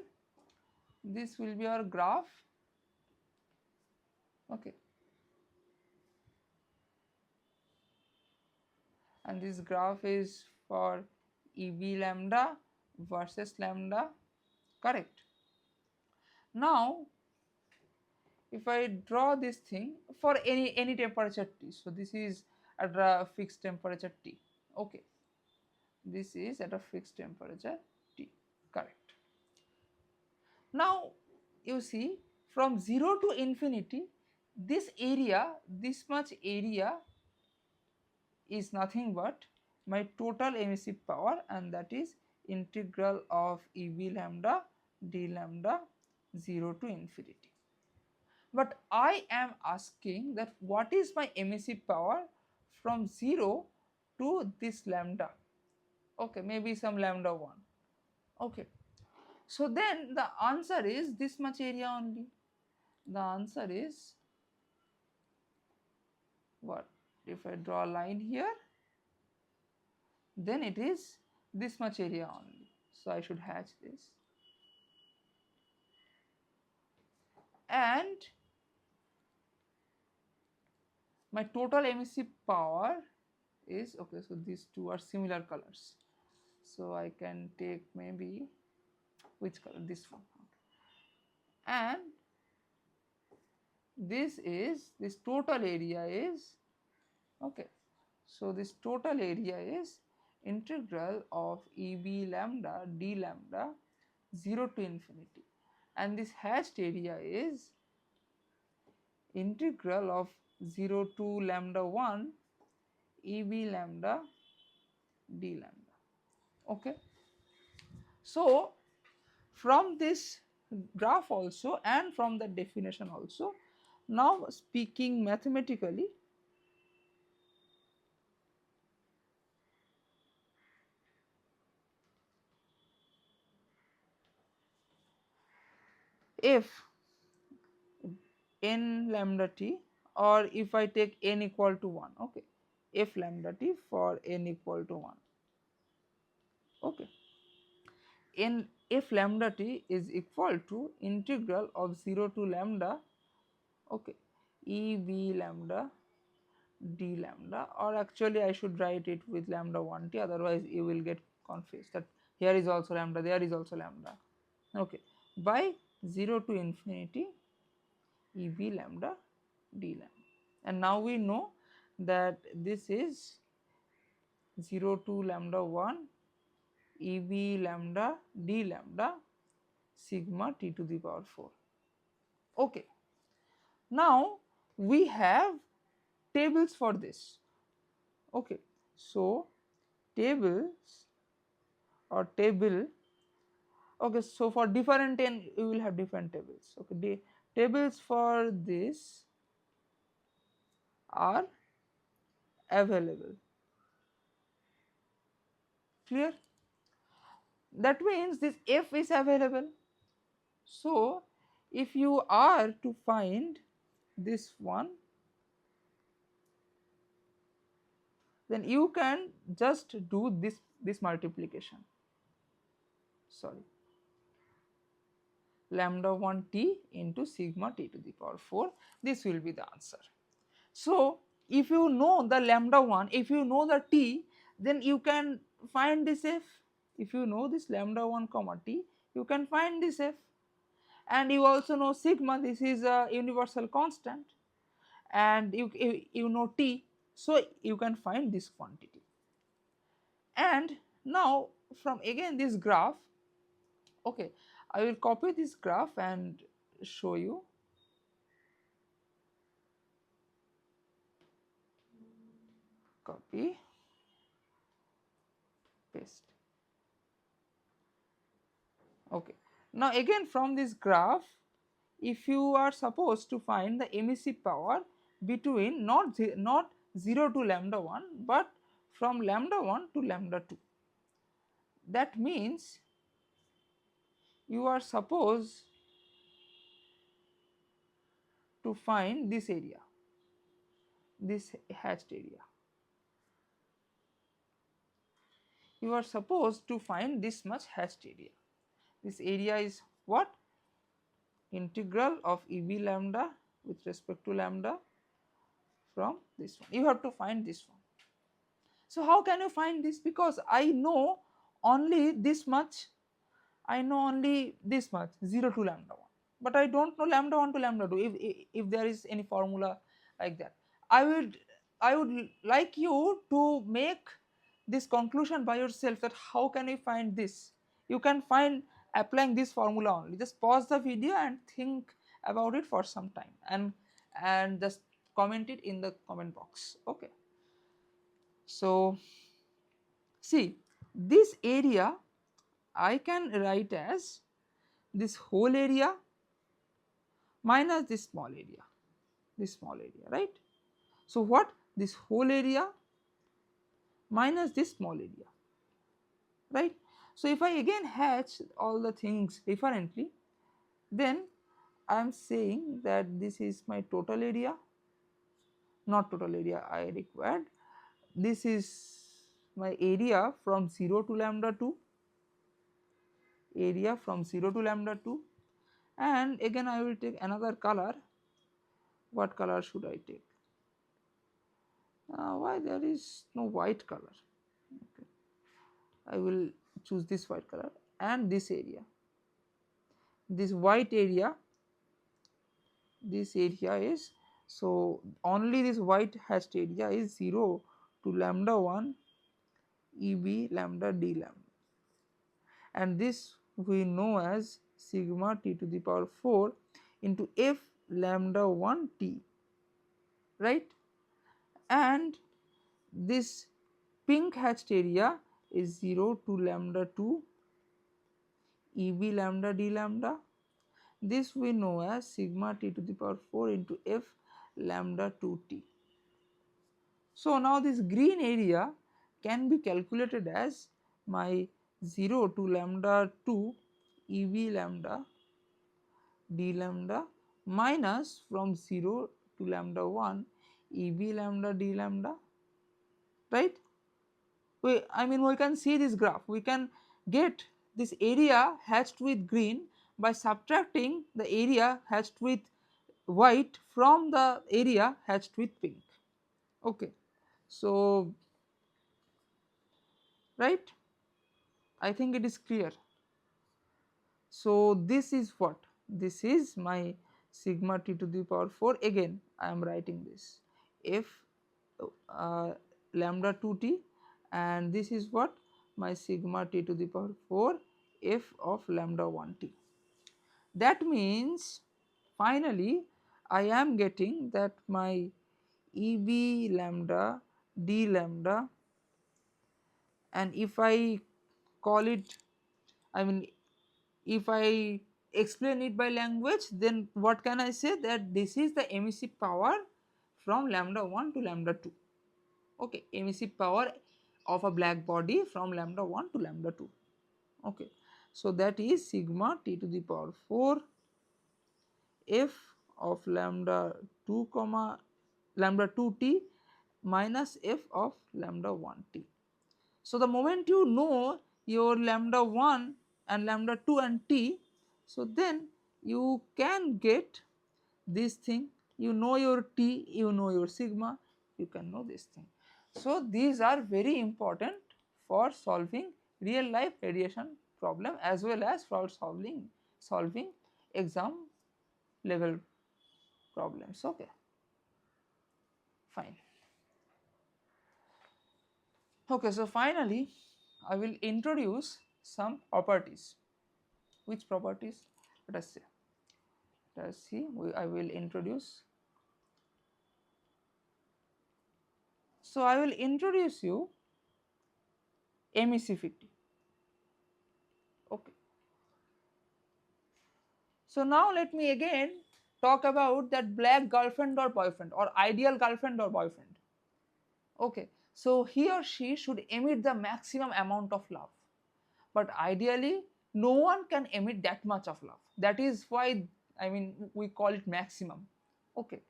this will be our graph. Okay, and this graph is for EB lambda versus lambda, correct? Now if I draw this thing for any temperature T, so this is at a fixed temperature T. Okay, this is at a fixed temperature T, correct? Now you see, from 0 to infinity this area, this much area is nothing but my total emissive power, and that is integral of EV lambda d lambda 0 to infinity. But I am asking that what is my emissive power from 0 to this lambda, okay, maybe some lambda 1, okay. So then the answer is this much area only. The answer is what? If I draw a line here, then it is this much area only. So I should hatch this. And my total emissive power is, okay, so these two are similar colors. So I can take maybe, which color? This one. And this total area is, okay, so this total area is integral of EB lambda d lambda 0 to infinity, and this hatched area is integral of 0 to lambda 1 EB lambda d lambda, okay. So from this graph also and from the definition also, now speaking mathematically, if n lambda t, or if I take n equal to 1, okay, f lambda t for n equal to 1, okay, n f lambda t is equal to integral of 0 to lambda, okay, e b lambda d lambda, or actually I should write it with lambda 1 t, otherwise you will get confused that here is also lambda, there is also lambda, okay, by 0 to infinity EB lambda d lambda. And now we know that this is 0 to lambda 1 EB lambda d lambda sigma t to the power 4. Okay. Now we have tables for this. Okay. So tables or table, okay, so for different n you will have different tables. Okay, the tables for this are available. Clear? That means this f is available. So if you are to find this one, then you can just do this multiplication, sorry, lambda 1 t into sigma t to the power 4, this will be the answer. So if you know the lambda 1, if you know the t, then you can find this f. If you know this lambda 1 comma t, you can find this f, and you also know sigma, this is a universal constant, and you know t, so you can find this quantity. And now from again this graph, okay, I will copy this graph and show you. Copy, paste. Okay, now again from this graph, if you are supposed to find the emissive power between not 0 to lambda 1 but from lambda 1 to lambda 2, that means you are supposed to find this area, this hatched area. You are supposed to find this much hatched area. This area is what? Integral of EB lambda with respect to lambda from this one. You have to find this one. So how can you find this? Because I know only this much, I know only this much, 0 to lambda 1, but I don't know lambda 1 to lambda 2, if there is any formula like that. I would like you to make this conclusion by yourself, that how can you find this. You can find applying this formula only. Just pause the video and think about it for some time and and just comment it in the comment box. Okay, so see, this area I can write as this whole area minus this small area, right? So what, this whole area minus this small area, right? So if I again hatch all the things differently, then I am saying that this is my total area, not total area I required, this is my area from 0 to lambda 2, area from 0 to lambda 2, and again I will take another color. What color should I take? Why there is no white color? Okay, I will choose this white color, and this area, this white area, this area is, so only this white hashed area is 0 to lambda 1 EB lambda D lambda, and this we know as sigma T to the power 4 into F lambda 1 T, right? And this pink hatched area is 0 to lambda 2 EB lambda D lambda, this we know as sigma T to the power 4 into F lambda 2T. So now this green area can be calculated as my 0 to lambda 2 EB lambda D lambda minus from 0 to lambda 1 EB lambda D lambda, right? We can see this graph, we can get this area hatched with green by subtracting the area hatched with white from the area hatched with pink. Okay, so right, I think it is clear. So this is what, this is my sigma T to the power 4, again I am writing this F lambda 2T, and this is what, my sigma T to the power 4 F of lambda 1T. That means finally I am getting that my EB lambda D lambda, and if I call it, I mean if I explain it by language, then what can I say, that this is the emissive power from lambda 1 to lambda 2. Okay, emissive power of a black body from lambda 1 to lambda 2. Okay, so that is sigma T to the power 4 F of lambda 2 comma lambda 2T minus F of lambda 1T. So the moment you know your lambda 1 and lambda 2 and T, so then you can get this thing, you know your T, you know your sigma, you can know this thing. So these are very important for solving real life radiation problem as well as for solving exam level problems. Okay, fine. Okay, so finally I will introduce some properties. Which properties? Let us see. Let us see. I will introduce. So I will introduce you emissivity. Okay. So now let me again talk about that black girlfriend or boyfriend or ideal girlfriend or boyfriend. Okay. So he or she should emit the maximum amount of love, but ideally no one can emit that much of love. That is why we call it maximum. Okay,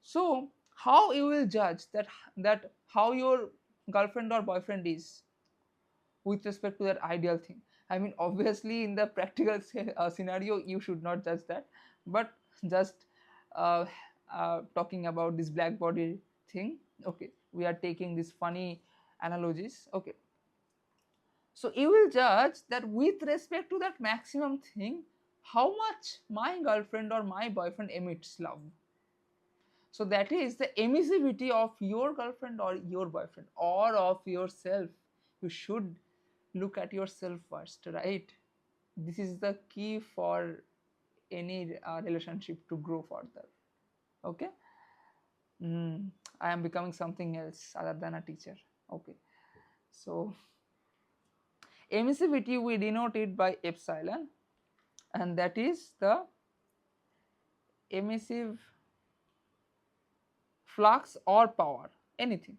so how you will judge that how your girlfriend or boyfriend is with respect to that ideal thing? Obviously in the practical scenario you should not judge that, but just uh, talking about this black body thing. Okay, we are taking these funny analogies. Okay, so you will judge that with respect to that maximum thing, how much my girlfriend or my boyfriend emits love. So that is the emissivity of your girlfriend or your boyfriend or of yourself. You should look at yourself first, right? This is the key for any relationship to grow further. Okay, Mm, I am becoming something else other than a teacher. Okay. So emissivity we denote it by epsilon, and that is the emissive flux or power, anything.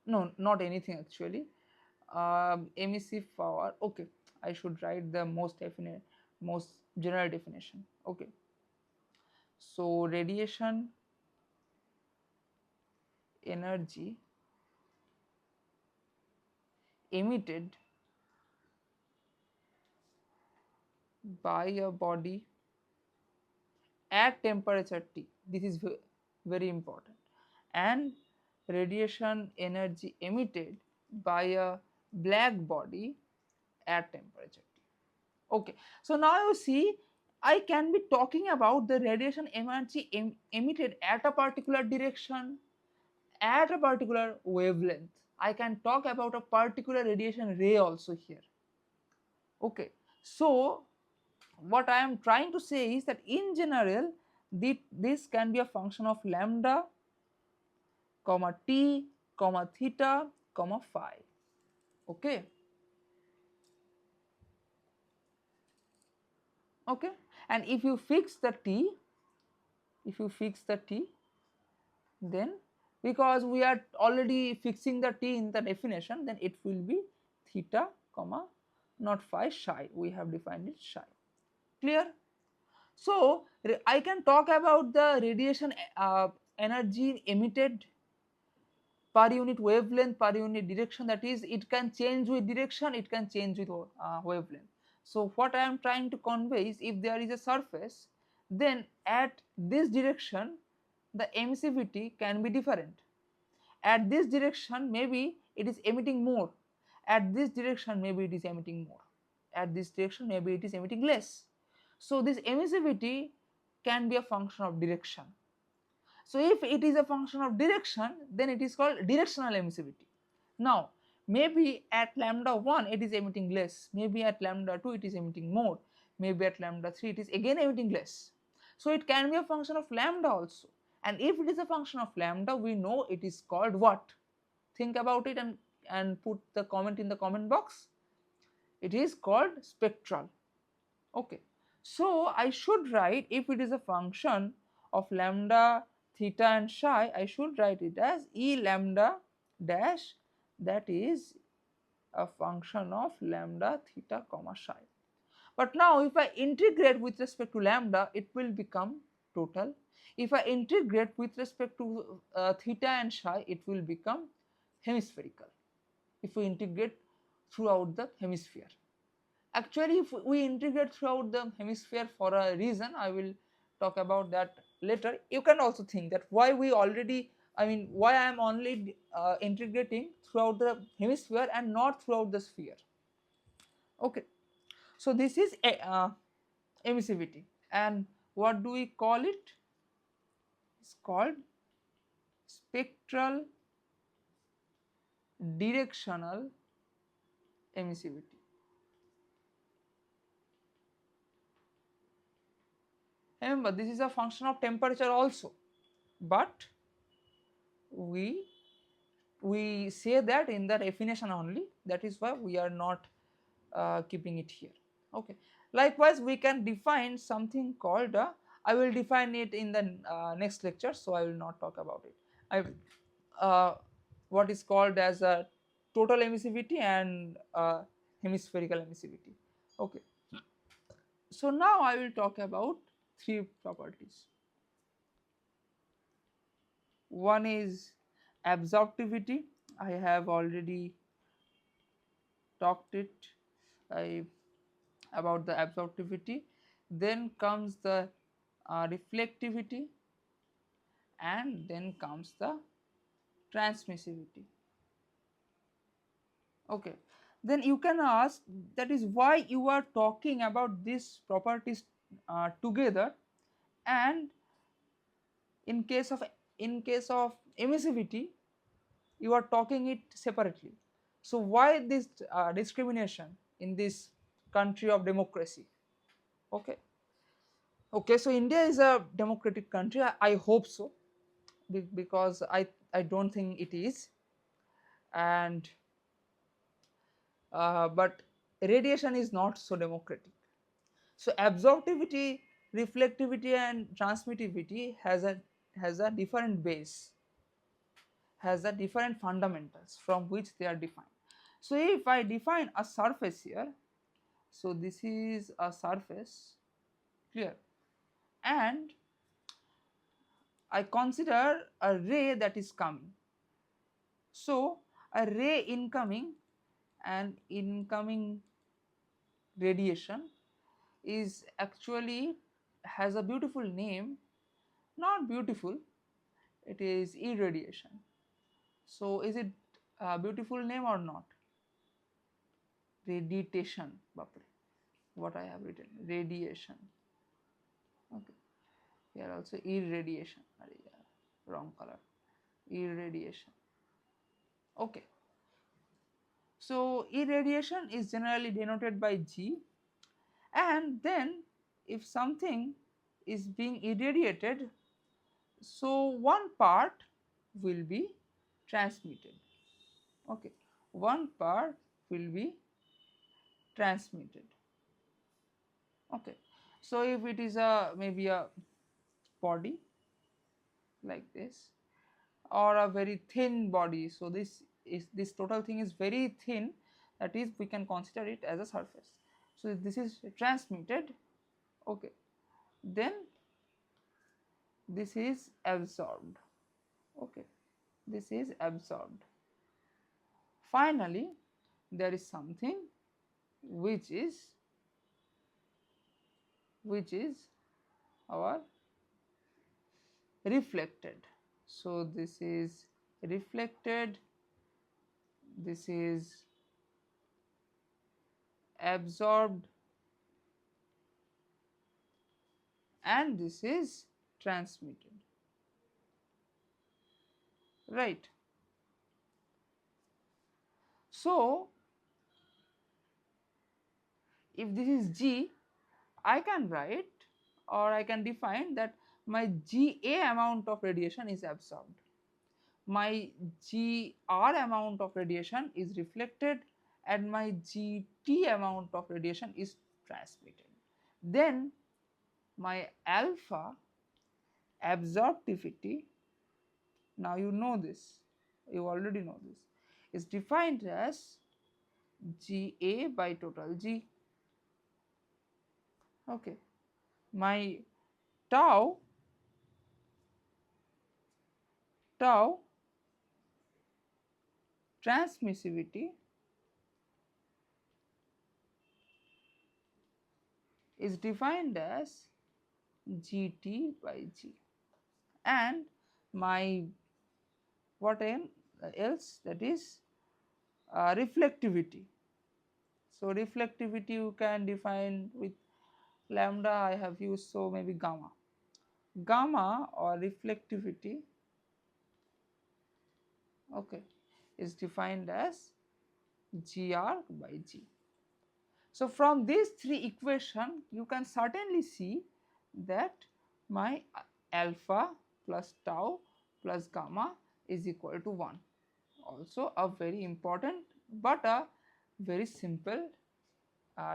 No, not anything actually. Emissive power. Okay, I should write the most general definition. Okay, so radiation energy emitted by a body at temperature T. This is very important. And radiation energy emitted by a black body at temperature T. Okay, so now you see I can be talking about the radiation energy emitted at a particular direction, at a particular wavelength. I can talk about a particular radiation ray also here. Okay, so what I am trying to say is that in general this can be a function of lambda comma t comma theta comma phi. Okay, okay, and if you fix the t, if you fix the t, then because we are already fixing the t in the definition, then it will be theta comma not phi, psi. We have defined it psi. Clear? So I can talk about the radiation energy emitted per unit wavelength, per unit direction. That is, it can change with direction, it can change with wavelength. So what I am trying to convey is, if there is a surface, then at this direction the emissivity can be different. At this direction maybe it is emitting more, at this direction maybe it is emitting more, at this direction maybe it is emitting less. So this emissivity can be a function of direction. So if it is a function of direction, then it is called directional emissivity. Now maybe at lambda 1 it is emitting less, maybe at lambda 2 it is emitting more, maybe at lambda 3 it is again emitting less. So it can be a function of lambda also, and if it is a function of lambda, we know it is called what? Think about it and put the comment in the comment box. It is called spectral. Okay, so I should write, if it is a function of lambda, theta and psi, I should write it as E lambda dash, that is a function of lambda, theta comma psi. But now if I integrate with respect to lambda, it will become total. If I integrate with respect to theta and psi, it will become hemispherical. If we integrate throughout the hemisphere. Actually, if we integrate throughout the hemisphere for a reason, I will talk about that later. You can also think that why we already, I mean, why I am only integrating throughout the hemisphere and not throughout the sphere. Okay, so this is emissivity, and what do we call it? It's called spectral directional emissivity. Remember, this is a function of temperature also, but we say that in the definition only. That is why we are not keeping it here. Okay, likewise we can define something called I will define it in the next lecture, so I will not talk about it. I what is called as a total emissivity and hemispherical emissivity. Okay, so now I will talk about three properties. One is absorptivity. I have already talked it about the absorptivity. Then comes the reflectivity, and then comes the transmissivity. Okay, then you can ask, that is why you are talking about these properties together, and in case of emissivity you are talking it separately. So why this discrimination in this country of democracy? Okay, okay, so India is a democratic country, I hope so. because I don't think it is. And but radiation is not so democratic. So absorptivity, reflectivity and transmittivity has a different base, has a different fundamentals from which they are defined. So if I define a surface here, so this is a surface, clear, and I consider a ray that is coming. So a ray incoming, and incoming radiation is actually has a beautiful name, not beautiful, it is irradiation. So is it a beautiful name or not? Radiation, bapre, what I have written, radiation. Okay, here also irradiation. Yeah, wrong color, irradiation. Okay, so irradiation is generally denoted by G, and then if something is being irradiated, so one part will be transmitted. Okay, one part will be transmitted. Okay, so if it is a maybe a body like this, or a very thin body, so this total thing is very thin, that is we can consider it as a surface. So this is transmitted. Okay, then this is absorbed. Okay, this is absorbed. Finally there is something which is our reflected. So this is reflected, this is absorbed, and this is transmitted, right? So if this is G, I can write, or I can define that my GA amount of radiation is absorbed, my GR amount of radiation is reflected, and my GT amount of radiation is transmitted. Then my alpha absorptivity, now you know this, you already know this, is defined as GA by total G. Okay, my tau transmissivity is defined as GT by G, and my what else, that is reflectivity. So reflectivity you can define with lambda, I have used, so maybe gamma. Gamma or reflectivity, okay, is defined as GR by G. So from these three equations you can certainly see that my alpha plus tau plus gamma is equal to 1. Also a very important but a very simple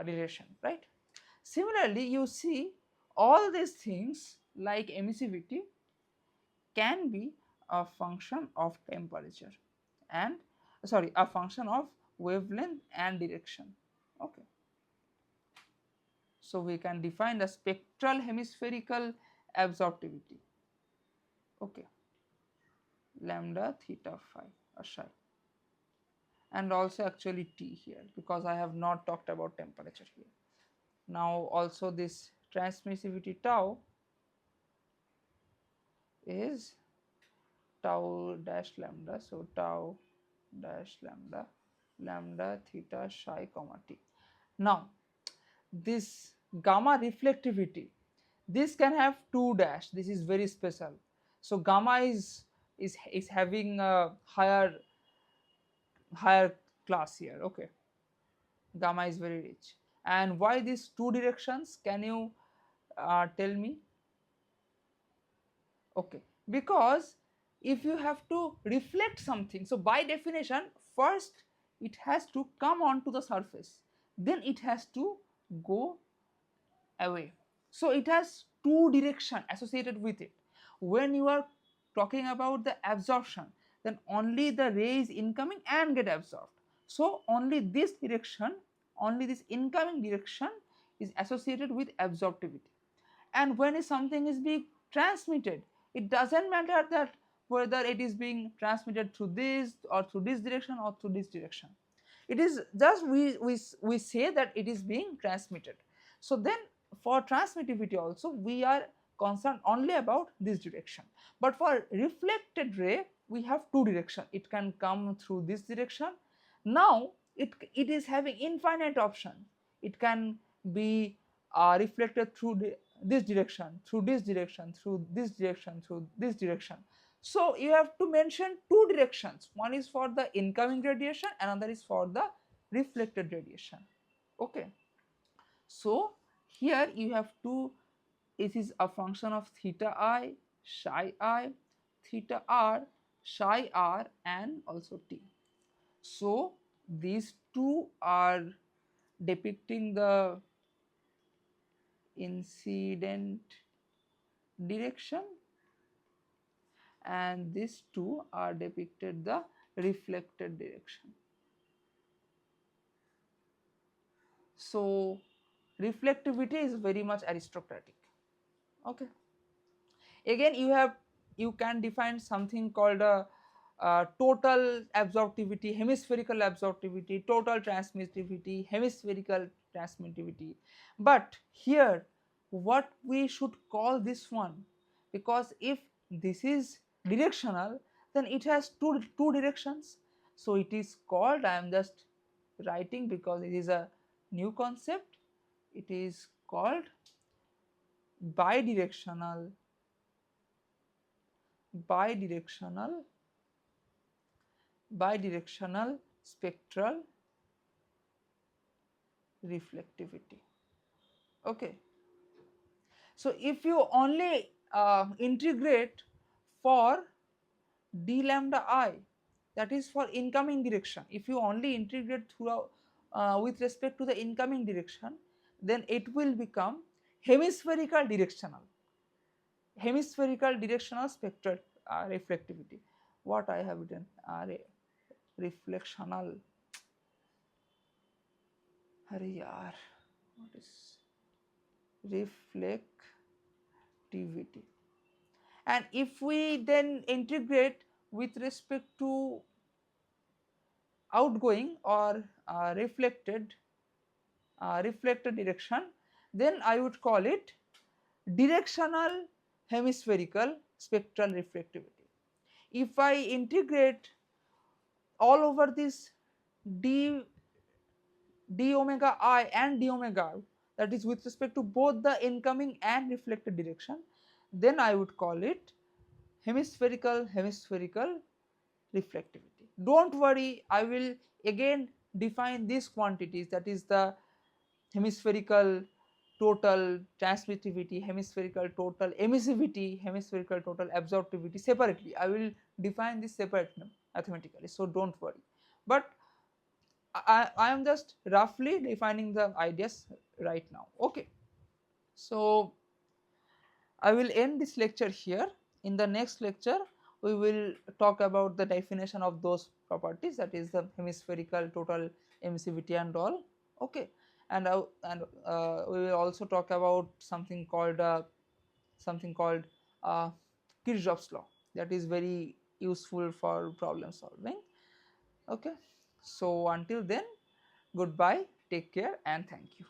relation, right? Similarly, you see all these things like emissivity can be a function of temperature and a function of wavelength and direction. Okay, so we can define the spectral hemispherical absorptivity. Okay, lambda theta phi or psi, and also actually T here, because I have not talked about temperature here. Now also this transmissivity tau is tau dash lambda, so tau dash lambda, lambda theta psi comma T. Now this gamma reflectivity, this can have 2 dash, this is very special. So gamma is having a higher class here. Okay, gamma is very rich. And why these 2 directions, can you tell me? Okay, because if you have to reflect something, so by definition first it has to come onto the surface, then it has to go away. So it has two direction associated with it. When you are talking about the absorption, then only the ray is incoming and get absorbed. So only this direction, only this incoming direction is associated with absorptivity. And when something is being transmitted, it doesn't matter that whether it is being transmitted through this or through this direction or through this direction, it is just we say that it is being transmitted. So then for transmittivity also we are concerned only about this direction, but for reflected ray we have two direction, it can come through this direction. Now it is having infinite option, it can be reflected through this direction, through this direction, through this direction, through this direction. So you have to mention two directions, one is for the incoming radiation, another is for the reflected radiation. Okay, so here you have to, it is a function of theta I, psi I, theta r, psi r and also t. So these two are depicting the incident direction and these two are depicted the reflected direction. So reflectivity is very much aristocratic. Okay, again you can define something called a total absorptivity, hemispherical absorptivity, total transmittivity, hemispherical transmittivity. But here what we should call this one, because if this is directional then it has two directions, so it is called, I am just writing because it is a new concept, it is called bidirectional bidirectional bidirectional spectral reflectivity. Okay, so if you only integrate for d lambda I, that is for incoming direction, if you only integrate throughout with respect to the incoming direction, then it will become hemispherical directional spectral reflectivity. What I have written, reflectional, अरे यार, what is reflectivity? And if we then integrate with respect to outgoing or reflected direction, then I would call it directional hemispherical spectral reflectivity. If I integrate all over this d omega I and d omega, that is with respect to both the incoming and reflected direction, then I would call it hemispherical reflectivity. Don't worry, I will again define these quantities, that is the hemispherical total transmittivity, hemispherical total emissivity, hemispherical total absorptivity separately. I will define this separately mathematically, so don't worry. But I am just roughly defining the ideas right now. Okay, so I will end this lecture here. In the next lecture we will talk about the definition of those properties, that is the hemispherical total emissivity and all. Okay, and we will also talk about something called Kirchhoff's law, that is very useful for problem solving. Okay, so until then, goodbye, take care and thank you.